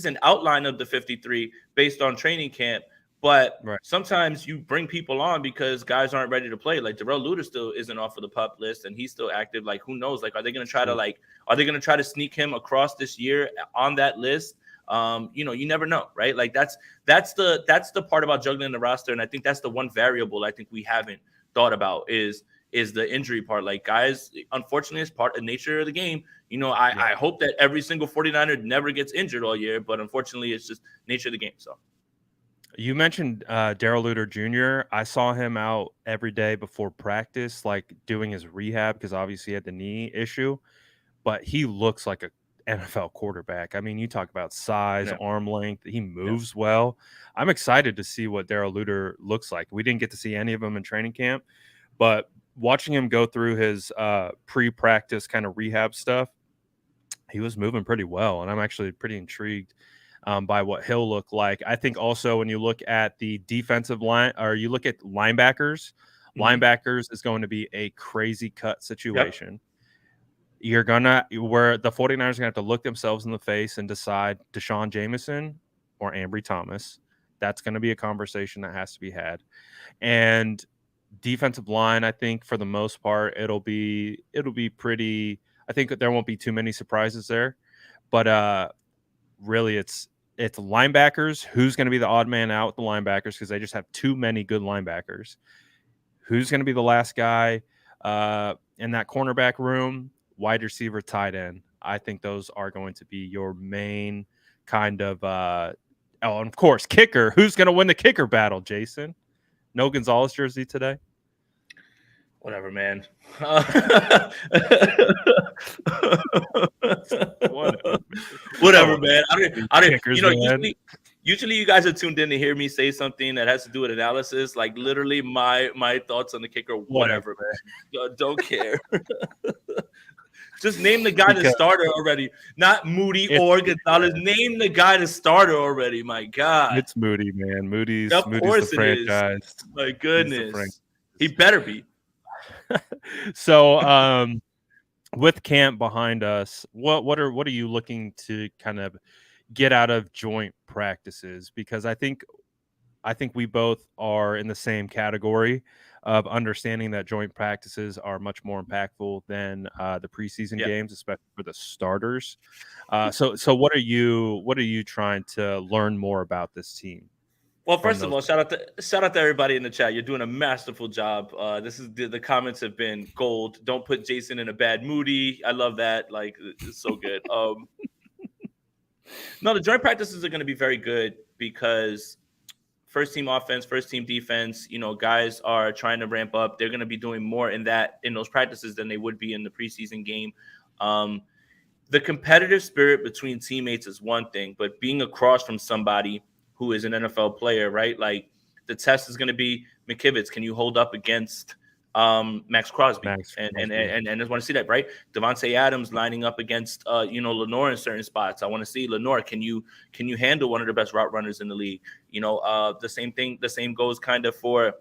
an outline of the 53 based on training camp. But sometimes you bring people on because guys aren't ready to play. Like Darrell Luter still isn't off of the PUP list, and he's still active. Like, who knows? Like, are they going to try to sneak him across this year on that list? You never know, right? Like that's the part about juggling the roster, and I think that's the one variable I think we haven't thought about is the injury part. Like, guys, unfortunately, it's part of nature of the game. I hope that every single 49er never gets injured all year, but unfortunately, it's just nature of the game. So. You mentioned Darrell Luter Jr. I saw him out every day before practice, like doing his rehab because obviously he had the knee issue. But he looks like an NFL quarterback. I mean, you talk about size, arm length. He moves well. I'm excited to see what Darrell Luter looks like. We didn't get to see any of him in training camp, but watching him go through his pre-practice kind of rehab stuff, he was moving pretty well, and I'm actually pretty intrigued by what he'll look like. I think also when you look at the defensive line, or you look at linebackers, linebackers is going to be a crazy cut situation. Where the 49ers are going to have to look themselves in the face and decide Deshaun Jameson or Ambry Thomas. That's going to be a conversation that has to be had. And defensive line, I think for the most part, it'll be pretty. I think there won't be too many surprises there, but really it's linebackers. Who's going to be the odd man out with the linebackers because they just have too many good linebackers? Who's going to be the last guy in that cornerback room? Wide receiver, tight end. I think those are going to be your main kind of and of course, kicker. Who's going to win the kicker battle, Jason? No Gonzalez jersey today? Whatever, man. Whatever, man. I don't. Usually you guys are tuned in to hear me say something that has to do with analysis. Like literally, my thoughts on the kicker. Whatever, man. Don't care. Just name the guy to starter already. Not Moody or Gonzalez. Name the guy to starter already. My God. It's Moody, man. Moody's the franchise. Is. My goodness. He better be. So with camp behind us, what are you looking to kind of get out of joint practices? Because I think we both are in the same category of understanding that joint practices are much more impactful than the preseason games, especially for the starters. So what are you trying to learn more about this team? Well, first of all, shout out to everybody in the chat. You're doing a masterful job. This is the comments have been gold. Don't put Jason in a bad moody. I love that. Like, it's so good. No, the joint practices are going to be very good because first team offense, first team defense, guys are trying to ramp up. They're going to be doing more in those practices than they would be in the preseason game. The competitive spirit between teammates is one thing, but being across from somebody who is an NFL player, right? Like the test is going to be McKivitz. Can you hold up against Max Crosby? And I just want to see that, right? Devontae Adams lining up against Lenore in certain spots. I want to see Lenore. Can you handle one of the best route runners in the league? The same goes kind of for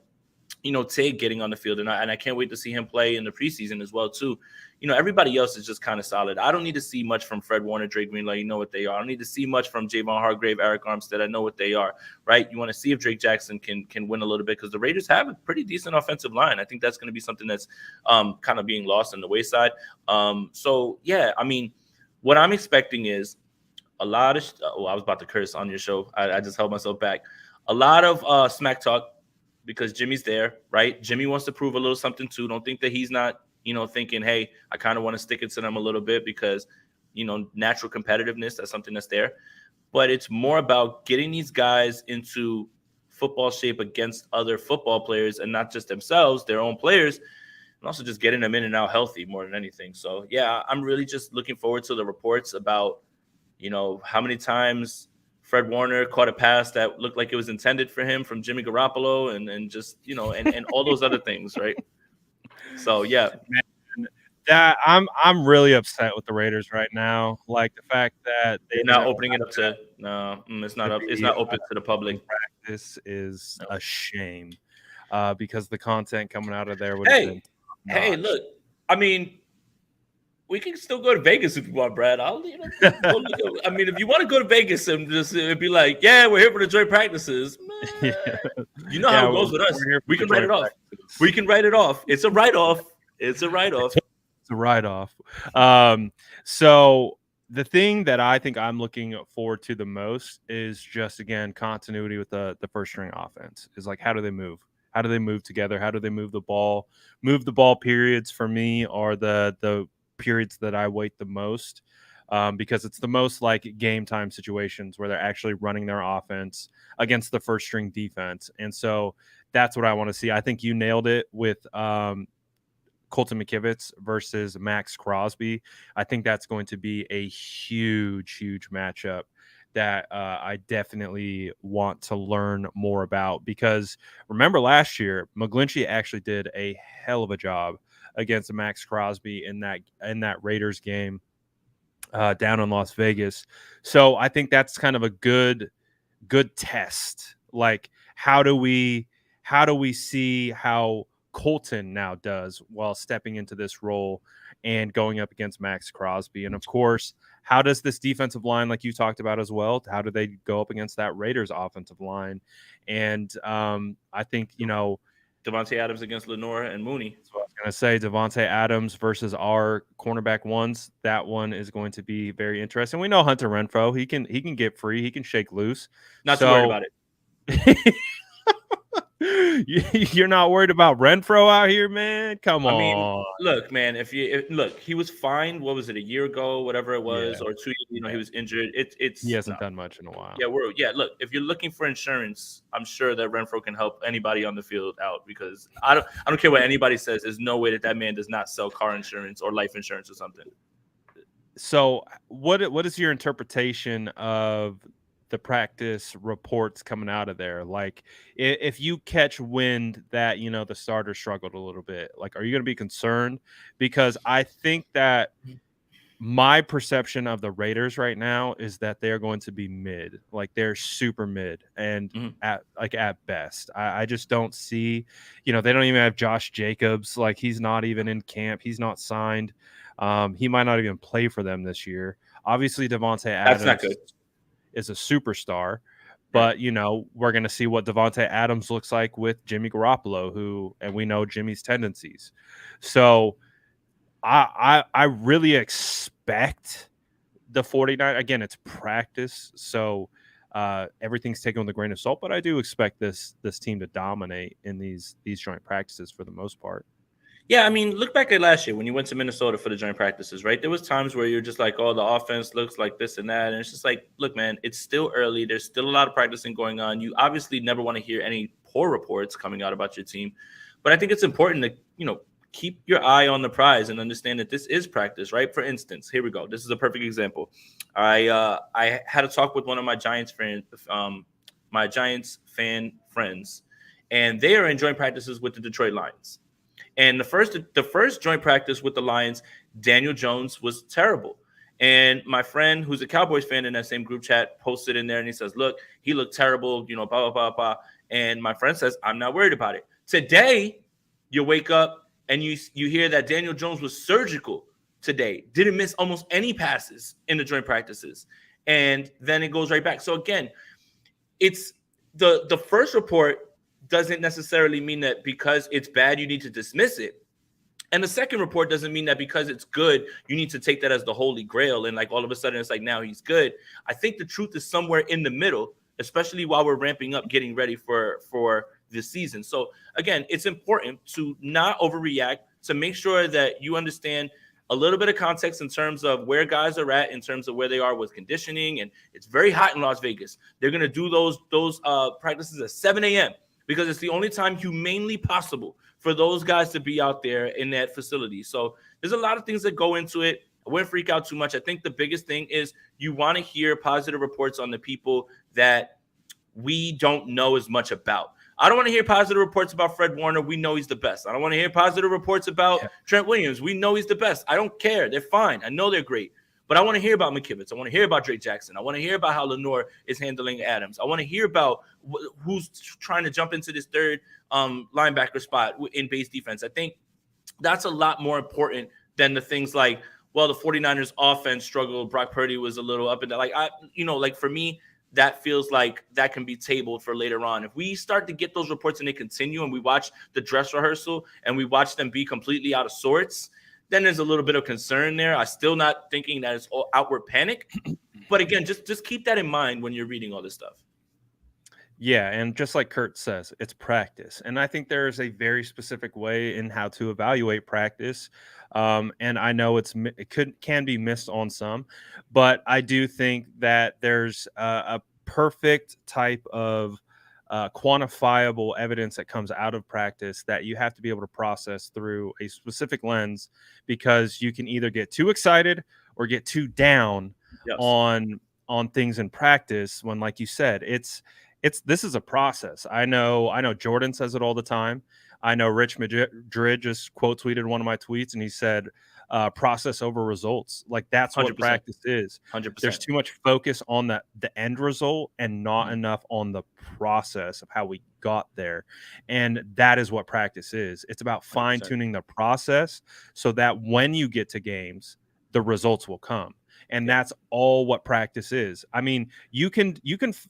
Tig getting on the field, and I can't wait to see him play in the preseason as well too. Everybody else is just kind of solid. I don't need to see much from Fred Warner, Dre Greenlaw. You know what they are. I don't need to see much from Javon Hargrave, Eric Armstead. I know what they are, right? You want to see if Drake Jackson can win a little bit because the Raiders have a pretty decent offensive line. I think that's going to be something that's kind of being lost on the wayside. So yeah, I mean, what I'm expecting is a lot of. I was about to curse on your show. I just held myself back. A lot of smack talk. Because Jimmy's there, right? Jimmy wants to prove a little something too. Don't think that he's not, thinking, hey, I kind of want to stick it to them a little bit because, natural competitiveness, that's something that's there. But it's more about getting these guys into football shape against other football players and not just themselves, their own players, and also just getting them in and out healthy more than anything. So, yeah, I'm really just looking forward to the reports about, how many times Fred Warner caught a pass that looked like it was intended for him from Jimmy Garoppolo and just, and all those other things, right? So, yeah. Man, That I'm really upset with the Raiders right now. Like the fact that they They're not didn't opening it up to no. It's not to up. It's be not open to the public. in practice is No. a shame. Because the content coming out of there would have been Hey, hey, top-notch. look. I mean, we can still go to Vegas if you want, Brad. I'll go I mean, if you want to go to Vegas and just be like, yeah, we're here for the joint practices. Yeah. You know how Yeah, it goes with us. we're here for We the can write joint it off. practice. We can write it off. It's a write off. It's a write off. It's a write-off. So the thing that I think I'm looking forward to the most is just again continuity with the first string offense. Is like how do they move? How do they move together? How do they move the ball? Move the ball periods for me are the periods that I wait the most. Because it's the most like game time situations where they're actually running their offense against the first string defense. And so that's what I want to see. I think you nailed it with Colton McKivitz versus Max Crosby. I think that's going to be a huge matchup that I definitely want to learn more about because remember last year, McGlinchey actually did a hell of a job against Max Crosby in that Raiders game down in Las Vegas. So I think that's kind of a good test. Like how do we see how Colton now does while stepping into this role and going up against Max Crosby? And of course, how does this defensive line, like you talked about as well, how do they go up against that Raiders offensive line? And I think, Davante Adams against Lenore and Mooney. that's what I was going to say. Davante Adams versus our cornerback ones. That one is going to be very interesting. We know Hunter Renfrow. He can get free. He can shake loose. Not too worried about it. You're not worried about Renfrow out here, man? Come on. I mean, look, man. Look, he was fine. What was it, a year ago, whatever it was, or 2 years? He was injured. He hasn't done much in a while. Yeah, look, if you're looking for insurance, I'm sure that Renfrow can help anybody on the field out because I don't care what anybody says. There's no way that man does not sell car insurance or life insurance or something. So, what is your interpretation of the practice reports coming out of there? Like, if you catch wind that the starter struggled a little bit, like, are you going to be concerned? Because I think that my perception of the Raiders right now is that they're going to be mid, like they're super mid, and at best, I just don't see. They don't even have Josh Jacobs. Like he's not even in camp. He's not signed. He might not even play for them this year. Obviously, Davante Adams That's not good. Is a superstar, but we're going to see what Davante Adams looks like with Jimmy Garoppolo, and we know Jimmy's tendencies. So I really expect the 49. Again, it's practice, so everything's taken with a grain of salt. But I do expect this team to dominate in these joint practices for the most part. Yeah, I mean, look back at last year when you went to Minnesota for the joint practices, right? There was times where you're just like, oh, the offense looks like this and that. And it's just like, look, man, it's still early. There's still a lot of practicing going on. You obviously never want to hear any poor reports coming out about your team. But I think it's important to, keep your eye on the prize and understand that this is practice, right? For instance, here we go. This is a perfect example. I had a talk with one of my Giants fan friends, and they are in joint practices with the Detroit Lions. And the first joint practice with the Lions, Daniel Jones was terrible. And my friend, who's a Cowboys fan in that same group chat, posted in there and he says, look, he looked terrible, blah, blah, blah, blah. And my friend says, I'm not worried about it. Today, you wake up and you hear that Daniel Jones was surgical today, didn't miss almost any passes in the joint practices. And then it goes right back. So again, it's the first report doesn't necessarily mean that because it's bad, you need to dismiss it. And the second report doesn't mean that because it's good, you need to take that as the holy grail. And like all of a sudden, it's like, now he's good. I think the truth is somewhere in the middle, especially while we're ramping up, getting ready for this season. So again, it's important to not overreact, to make sure that you understand a little bit of context in terms of where guys are at, in terms of where they are with conditioning. And it's very hot in Las Vegas. They're going to do those practices at 7 a.m. because it's the only time humanely possible for those guys to be out there in that facility. So there's a lot of things that go into it. I wouldn't freak out too much. I think the biggest thing is you want to hear positive reports on the people that we don't know as much about. I don't want to hear positive reports about Fred Warner. We know he's the best. I don't want to hear positive reports about Trent Williams. We know he's the best. I don't care. They're fine. I know they're great. But I want to hear about McKivitz. I want to hear about Drake Jackson. I want to hear about how Lenore is handling Adams. I want to hear about who's trying to jump into this third linebacker spot in base defense. I think that's a lot more important than the things like, well, the 49ers offense struggled. Brock Purdy was a little up and down. Like for me, that feels like that can be tabled for later on. If we start to get those reports and they continue and we watch the dress rehearsal and we watch them be completely out of sorts, then there's a little bit of concern there. I'm still not thinking that it's all outward panic. But again, just keep that in mind when you're reading all this stuff. Yeah, and just like Kurt says, it's practice. And I think there is a very specific way in how to evaluate practice. And I know it can be missed on some, but I do think that there's a perfect type of quantifiable evidence that comes out of practice that you have to be able to process through a specific lens, because you can either get too excited or get too down on things in practice when, like you said, this is a process. I know Jordan says it all the time. I know Rich Madrid just quote tweeted one of my tweets and he said, process over results. Like that's 100%. What practice is. 100%. There's too much focus on the end result and not enough on the process of how we got there. And that is what practice is. It's about fine tuning the process so that when you get to games, the results will come. And that's all what practice is. I mean, you can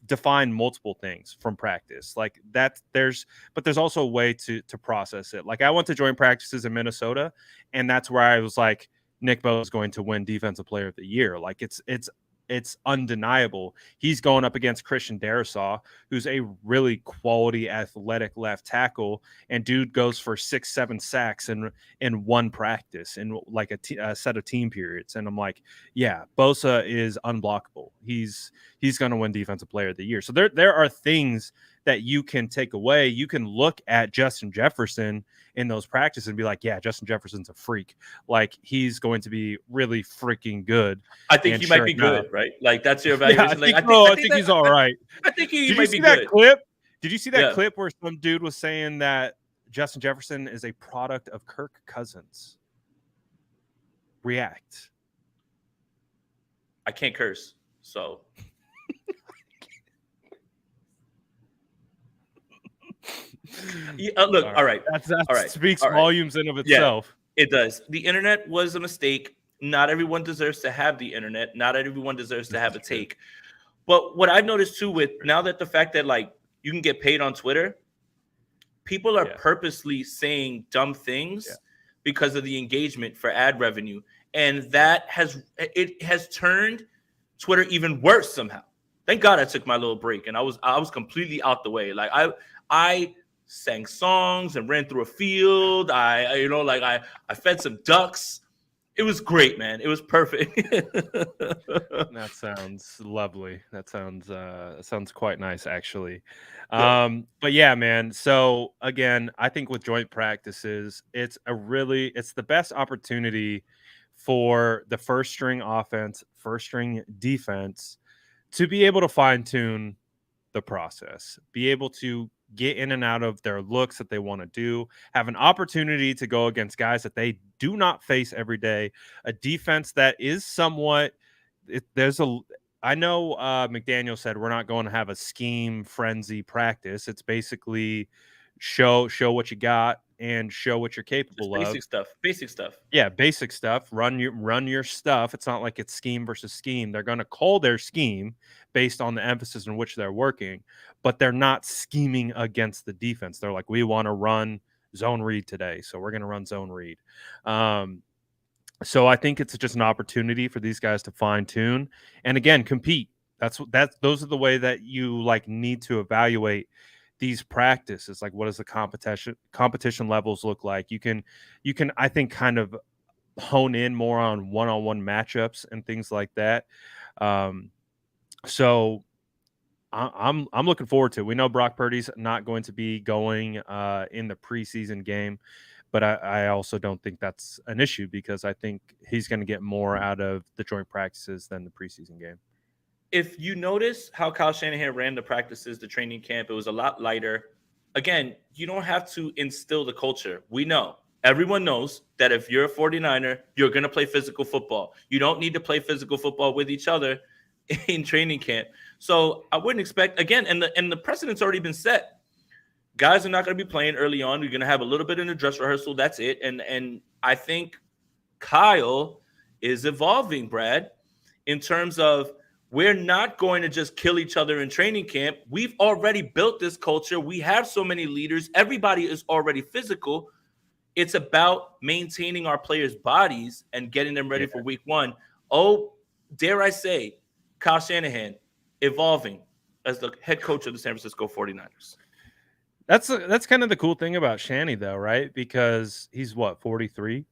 define multiple things from practice like that. But there's also a way to process it. Like I went to joint practices in Minnesota, and that's where I was like, Nick Bosa is going to win Defensive Player of the Year. Like it's undeniable. He's going up against Christian Darrisaw, who's a really quality athletic left tackle, and dude goes for 6-7 sacks in one practice in like a set of team periods. And I'm like, yeah, Bosa is unblockable. He's going to win Defensive Player of the Year. So there are things that you can take away. You can look at Justin Jefferson in those practices and be like, yeah, Justin Jefferson's a freak. Like he's going to be really freaking good. I think he might be good, right? Like that's your evaluation. I think he's all right. I think he might be good. Did you see that clip where some dude was saying that Justin Jefferson is a product of Kirk Cousins? React. I can't curse, so. Look, all right. That all right. Speaks volumes in of itself. Yeah, it does. The internet was a mistake. Not everyone deserves to have the internet. Not everyone deserves to have a take. But what I've noticed too, with now that the fact that like you can get paid on Twitter, people are purposely saying dumb things because of the engagement for ad revenue, and that has turned Twitter even worse somehow. Thank God I took my little break and I was completely out the way. Like I sang songs and ran through a field. I fed some ducks. It was great, man. It was perfect. That sounds lovely. That sounds quite nice, actually. But yeah, man. So again, I think with joint practices, it's the best opportunity for the first string offense, first string defense to be able to fine tune the process, be able to get in and out of their looks that they want to do, have an opportunity to go against guys that they do not face every day, a defense that is somewhat I know McDaniel said we're not going to have a scheme frenzy practice. It's basically show what you got and show what you're capable of. Basic stuff. Yeah, basic stuff. Run your stuff. It's not like it's scheme versus scheme. They're going to call their scheme based on the emphasis in which they're working, but they're not scheming against the defense. They're like, we want to run zone read today, so we're going to run zone read. So I think it's just an opportunity for these guys to fine tune and again compete. Those are the way that you like need to evaluate these practices. Like, what does the competition levels look like? You can I think kind of hone in more on one-on-one matchups and things like that. So I'm looking forward to it. We know Brock Purdy's not going to be going in the preseason game, but I also don't think that's an issue because I think he's going to get more out of the joint practices than the preseason game. If you notice how Kyle Shanahan ran the practices, the training camp, it was a lot lighter. again, you don't have to instill the culture. We know. Everyone knows that if you're a 49er, you're going to play physical football. You don't need to play physical football with each other in training camp. So I wouldn't expect, again, and the precedent's already been set. Guys are not going to be playing early on. You're going to have a little bit in the dress rehearsal. That's it. And I think Kyle is evolving, Brad, in terms of we're not going to just kill each other in training camp. We've already built this culture. We have so many leaders. Everybody is already physical. It's about maintaining our players' bodies and getting them ready for week one. Oh, dare I say, Kyle Shanahan evolving as the head coach of the San Francisco 49ers. That's kind of the cool thing about Shanny, though, right? Because he's 43,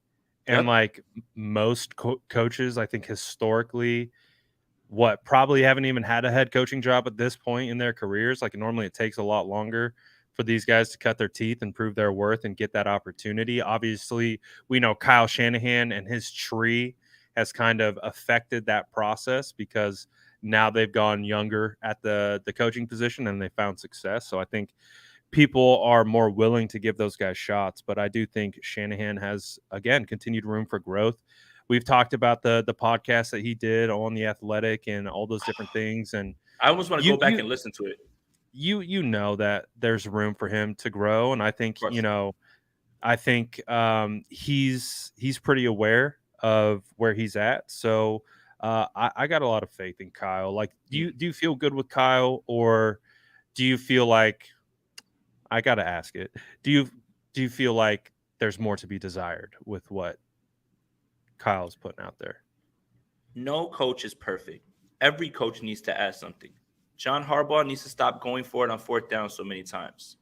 and like most coaches, I think historically, probably haven't even had a head coaching job at this point in their careers. Like normally, it takes a lot longer for these guys to cut their teeth and prove their worth and get that opportunity. Obviously, we know Kyle Shanahan and his tree has kind of affected that process because now they've gone younger at the coaching position and they found success. So I think people are more willing to give those guys shots. But I do think Shanahan has, again, continued room for growth. We've talked about the podcast that he did on The Athletic and all those different things. And I almost want to go back and listen to it. You know that there's room for him to grow, and I think he's pretty aware of where he's at. So I got a lot of faith in Kyle. Like, do you feel good with Kyle, or do you feel like I got to ask it? Do you feel like there's more to be desired with what Kyle's putting out there? No coach is perfect. Every coach needs to add something. John Harbaugh needs to stop going for it on fourth down so many times.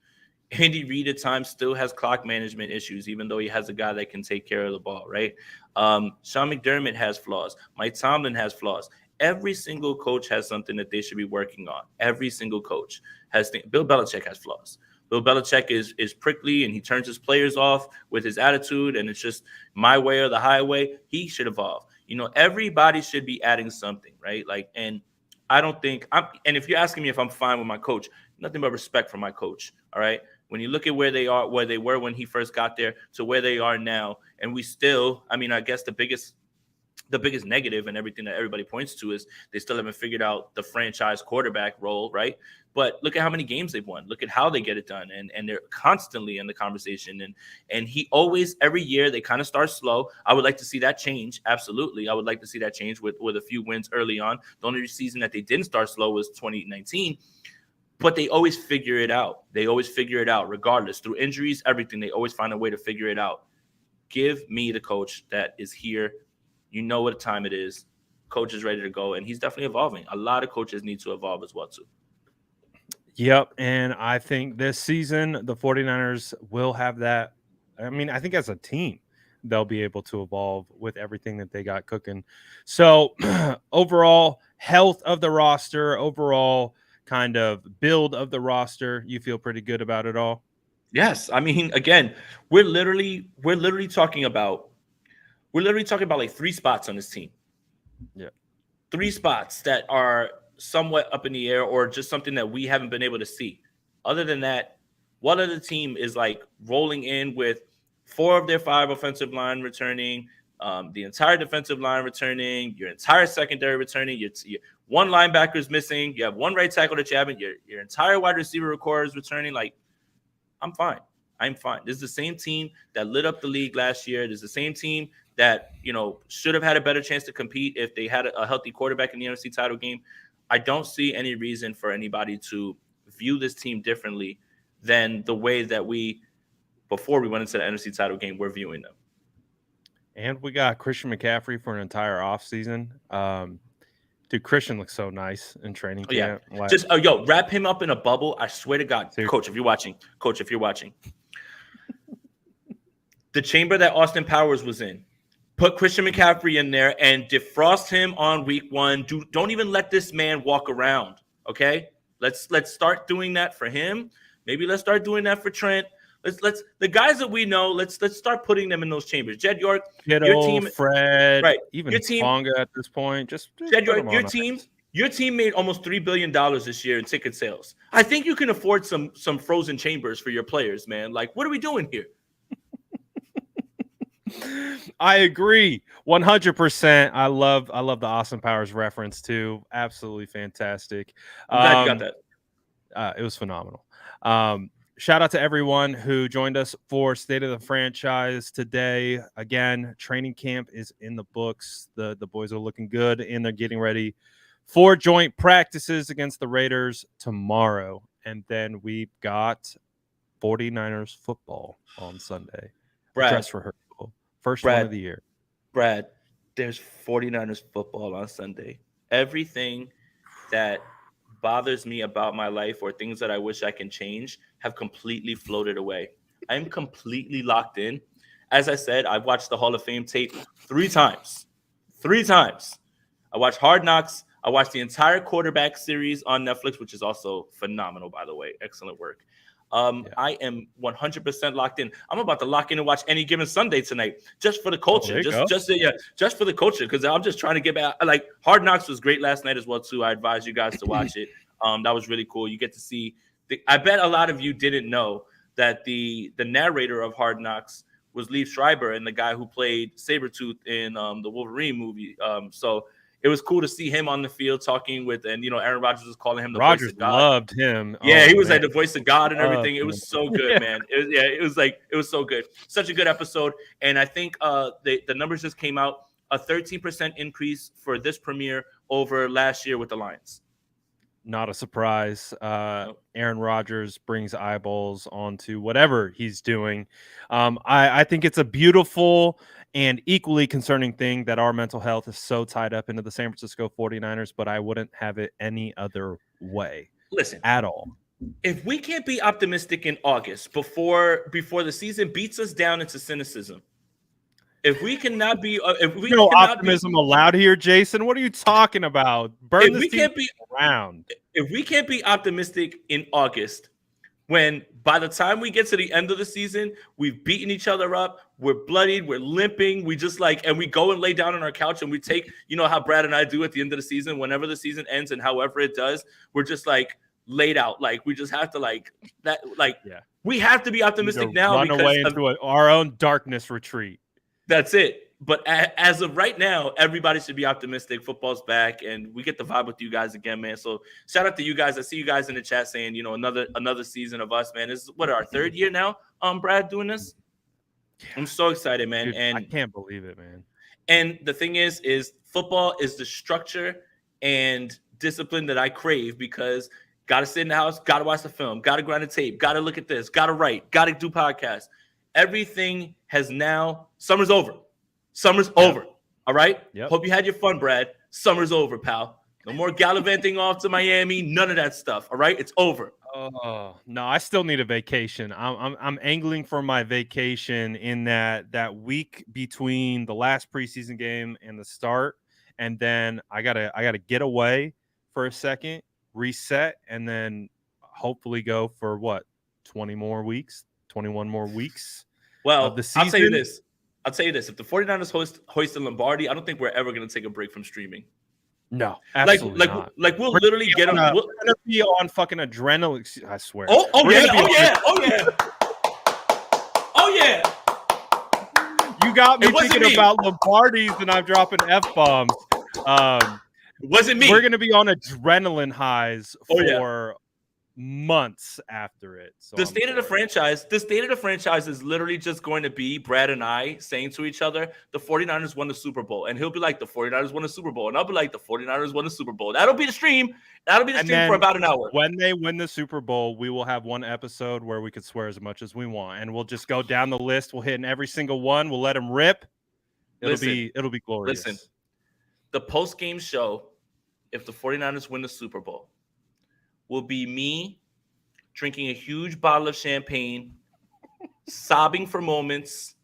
Andy Reid at times still has clock management issues, even though he has a guy that can take care of the ball, right? Sean McDermott has flaws. Mike Tomlin has flaws. Every single coach has something that they should be working on. Every single coach has Bill Belichick has flaws. Bill Belichick is prickly and he turns his players off with his attitude, and it's just my way or the highway. He should evolve. Everybody should be adding something, right? And I don't think and if you're asking me if I'm fine with my coach, nothing but respect for my coach. All right. When you look at where they were when he first got there to where they are now, and we still, I guess the biggest negative and everything that everybody points to is they still haven't figured out the franchise quarterback role, right? But look at how many games they've won. Look at how they get it done. And they're constantly in the conversation. And he always, every year, they kind of start slow. I would like to see that change. Absolutely. I would like to see that change with a few wins early on. The only season that they didn't start slow was 2019. But they always figure it out. They always figure it out, regardless. Through injuries, everything, they always find a way to figure it out. Give me the coach that is here. You know what time it is. Coach is ready to go, and he's definitely evolving. A lot of coaches need to evolve as well, too. Yep, and I think this season the 49ers will have that. I think as a team, they'll be able to evolve with everything that they got cooking. So overall health of the roster, overall kind of build of the roster, you feel pretty good about it all? Yes. Again, we're literally talking about like 3 spots on this team. Yeah. 3 spots that are somewhat up in the air or just something that we haven't been able to see. Other than that, what other team is like rolling in with 4 of their 5 offensive line returning, the entire defensive line returning, your entire secondary returning, your 1 linebacker is missing, you have 1 right tackle that you haven't, your entire wide receiver core is returning. Like, I'm fine. This is the same team that lit up the league last year. This is the same team that, should have had a better chance to compete if they had a healthy quarterback in the NFC title game. I don't see any reason for anybody to view this team differently than the way that before we went into the NFC title game, we're viewing them. And we got Christian McCaffrey for an entire offseason. Dude, Christian looks so nice in training camp. Yeah. Just wrap him up in a bubble. I swear to God, dude. Coach, if you're watching, the chamber that Austin Powers was in, put Christian McCaffrey in there and defrost him on week 1. Don't even let this man walk around. Okay, let's start doing that for him. Maybe let's start doing that for Trent. Let's the guys that we know. Let's start putting them in those chambers. Jed York, your team, Fred, right? Even your team, Fonga at this point. Just Jed York, your team. Your team made almost $3 billion this year in ticket sales. I think you can afford some frozen chambers for your players, man. Like, what are we doing here? I agree 100%. I love the Austin Powers reference too. Absolutely fantastic. I'm glad you got that. It was phenomenal. Shout out to everyone who joined us for State of the Franchise today. Again, training camp is in the books. The boys are looking good, and they're getting ready for joint practices against the Raiders tomorrow. And then we've got 49ers football on Sunday. Dress rehearsal. First one of the year. Brad, there's 49ers football on Sunday. Everything that bothers me about my life or things that I wish I can change have completely floated away. I'm completely locked in. As I said, I've watched the Hall of Fame tape 3 times. 3 times. I watched Hard Knocks. I watched the entire quarterback series on Netflix, which is also phenomenal, by the way. Excellent work. I am 100% locked in. I'm about to lock in and watch Any Given Sunday tonight, just for the culture, just for the culture, because I'm just trying to get back. Like, Hard Knocks was great last night as well too. I advise you guys to watch it. That was really cool. You get to see. I bet a lot of you didn't know that the narrator of Hard Knocks was Liev Schreiber, and the guy who played Sabretooth in the Wolverine movie. So it was cool to see him on the field talking with, and Aaron Rodgers was calling him the voice of God. Loved him. Yeah, he was like the voice of God and everything. It was so good, man. It was so good. Such a good episode. And I think the numbers just came out, a 13% increase for this premiere over last year with the Lions. Not a surprise. Aaron Rodgers brings eyeballs onto whatever he's doing. I think it's a beautiful and equally concerning thing that our mental health is so tied up into the San Francisco 49ers, but I wouldn't have it any other way. Listen, at all. If we can't be optimistic in August before the season beats us down into cynicism, if we cannot be, optimism allowed here, Jason. What are you talking about? Burn this team around. If we can't be optimistic in August, when by the time we get to the end of the season, we've beaten each other up, we're bloodied, we're limping, we just and we go and lay down on our couch and we take, how Brad and I do at the end of the season, whenever the season ends and however it does, we're just laid out. We just have to we have to be optimistic now. Run away into our own darkness retreat. That's it. But as of right now, everybody should be optimistic. Football's back, and we get the vibe with you guys again, man. So shout out to you guys. I see you guys in the chat saying, another season of us, man. This is our 3rd year now, Brad, doing this. I'm so excited, man. Dude, and I can't believe it, man. And the thing is football is the structure and discipline that I crave, because got to sit in the house, got to watch the film, got to grind the tape, got to look at this, got to write, got to do podcasts. Everything has now, summer's over. Summer's over. All right? Yep. Hope you had your fun, Brad. Summer's over, pal. No more gallivanting off to Miami. None of that stuff. All right? It's over. Oh, no, I still need a vacation. I'm angling for my vacation in that week between the last preseason game and the start. And then I gotta get away for a second, reset, and then hopefully go for 21 more weeks. Well, of the season. I'll tell you this. If the 49ers hoist the Lombardi, I don't think we're ever going to take a break from streaming. No, absolutely not. We'll literally get them. We're going to be on fucking adrenaline. I swear. Oh yeah. You got me thinking about Lombardis, and I'm dropping F-bombs. It wasn't me. We're going to be on adrenaline highs for months after it. So the state of the franchise is literally just going to be Brad and I saying to each other, the 49ers won the Super Bowl. And he'll be like, the 49ers won the Super Bowl. And I'll be like, the 49ers won the Super Bowl. That'll be the stream. For about an hour. When they win the Super Bowl, we will have one episode where we could swear as much as we want. And we'll just go down the list. We'll hit in every single one. We'll let them rip. It'll be glorious. Listen, the post-game show, if the 49ers win the Super Bowl, will be me drinking a huge bottle of champagne, sobbing for moments,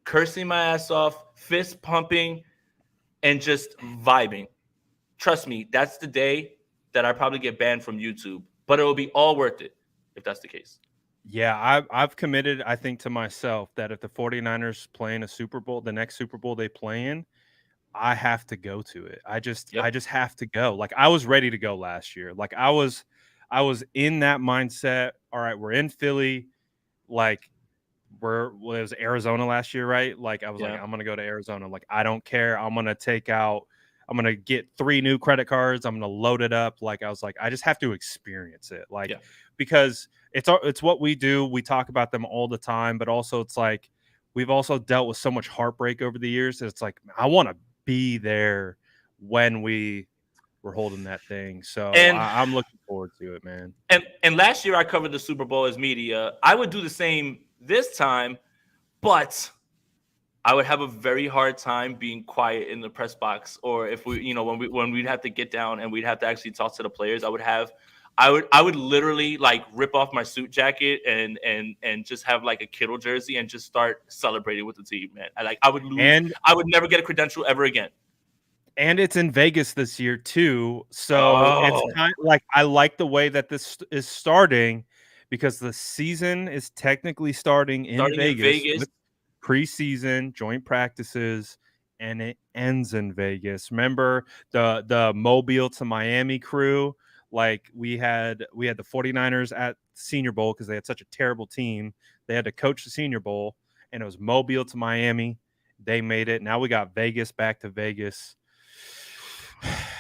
cursing my ass off, fist pumping, and just vibing. Trust me, that's the day that I probably get banned from YouTube. But it will be all worth it if that's the case. Yeah, I've committed, I think, to myself that if the 49ers play in a Super Bowl, the next Super Bowl they play in, I have to go to it. I just Yep. have to go. Like I was ready to go last year. Like I was in that mindset. All right, we're in Philly. Like it was Arizona last year, right? Like I was like, Yeah. I'm gonna go to Arizona. Like I don't care. I'm gonna get 3 new credit cards. I'm gonna load it up. Like I was like, I just have to experience it. Like Yeah. because it's what we do. We talk about them all the time, but also it's like we've also dealt with so much heartbreak over the years that it's like I want to be there when we're holding that thing. So And I'm looking forward to it, man. and last year I covered the Super Bowl as media. I would do the same this time, but I would have a very hard time being quiet in the press box, or if we, when we'd have to get down and we'd have to actually talk to the players. I would literally like rip off my suit jacket and just have like a Kittle jersey and just start celebrating with the team, man. I would lose. And I would never get a credential ever again. And it's in Vegas this year too. So it's Oh, kind of like I like the way that this is starting because the season is technically starting in Vegas with preseason, joint practices, and it ends in Vegas. Remember the Mobile to Miami crew? Like we had the 49ers at Senior Bowl because they had such a terrible team. They had to coach the Senior Bowl, and it was Mobile to Miami. They made it. Now we got Vegas back to Vegas.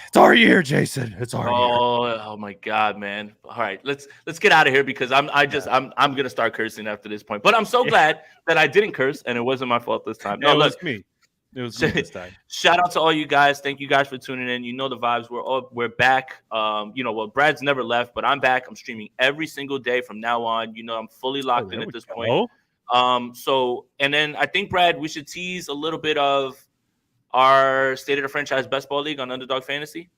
It's our year, Jason. It's our year. Oh my God, man! All right, let's get out of here because I'm gonna start cursing after this point. But I'm so glad that I didn't curse and it wasn't my fault this time. No, it was me. It was me this time. Shout out to all you guys. Thank you guys for tuning in. You know the vibes. We're back. Brad's never left, but I'm back. I'm streaming every single day from now on. I'm fully locked in at this point. And then I think, Brad, we should tease a little bit of our State of the Franchise Best Ball League on Underdog Fantasy.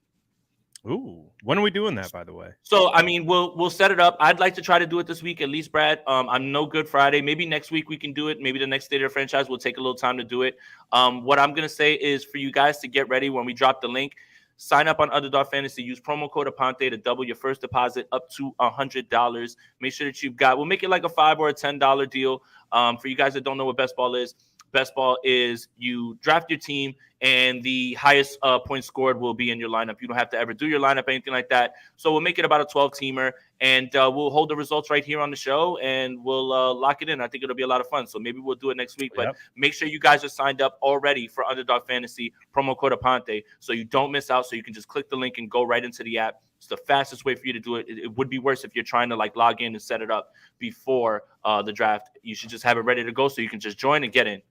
Ooh, when are we doing that, by the way? So, I mean, we'll set it up. I'd like to try to do it this week at least, Brad. I'm no good Friday. Maybe next week we can do it. Maybe the next State of the Franchise will take a little time to do it. What I'm going to say is for you guys to get ready when we drop the link, sign up on Underdog Fantasy. Use promo code Aponte to double your first deposit up to $100. Make sure that we'll make it like a $5 or a $10 deal. For you guys that don't know what Best Ball is, Best Ball is you draft your team and the highest points scored will be in your lineup. You don't have to ever do your lineup, anything like that. So we'll make it about a 12-teamer, and we'll hold the results right here on the show, and we'll lock it in. I think it'll be a lot of fun. So maybe we'll do it next week. But make sure you guys are signed up already for Underdog Fantasy, promo code Aponte, so you don't miss out. So you can just click the link and go right into the app. It's the fastest way for you to do it. It would be worse if you're trying to log in and set it up before the draft. You should just have it ready to go so you can just join and get in.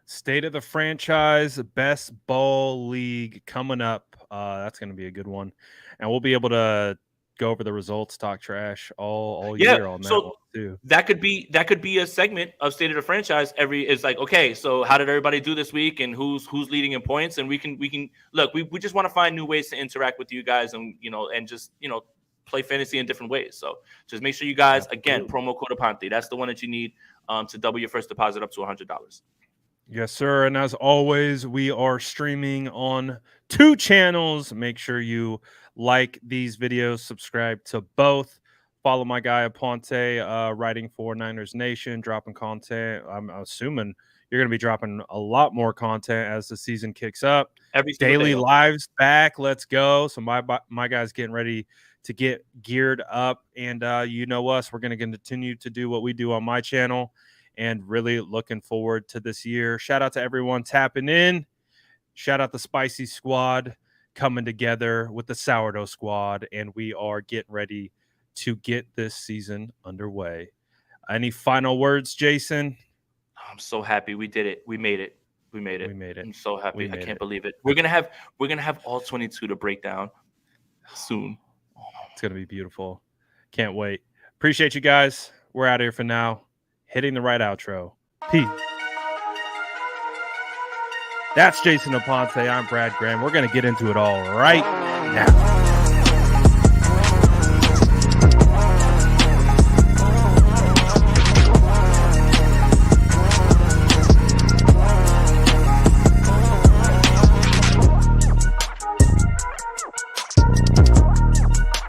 State of the Franchise Best Ball League coming up. That's going to be a good one, and we'll be able to go over the results, talk trash all year on that one too. That could be a segment of State of the Franchise. It's like, okay, so how did everybody do this week, and who's leading in points, and we can look. We just want to find new ways to interact with you guys, and just play fantasy in different ways. So just make sure you guys promo code Aponte. That's the one that you need to double your first deposit up to $100. Yes, sir. And as always, we are streaming on 2 channels. Make sure you like these videos, subscribe to both. Follow my guy Aponte, writing for Niners Nation, dropping content. I'm assuming you're going to be dropping a lot more content as the season kicks up. Every daily lives back. Let's go. So my guy's getting ready to get geared up, and you know us. We're going to continue to do what we do on my channel. And really looking forward to this year. Shout out to everyone tapping in. Shout out the Spicy Squad coming together with the Sourdough Squad. And we are getting ready to get this season underway. Any final words, Jason? I'm so happy we did it. We made it. I'm so happy. I can't believe it. We're gonna have all 22 to break down soon. It's gonna be beautiful. Can't wait. Appreciate you guys. We're out of here for now. Hitting the right outro. Peace. That's Jason Aponte. I'm Brad Graham. We're going to get into it all right now.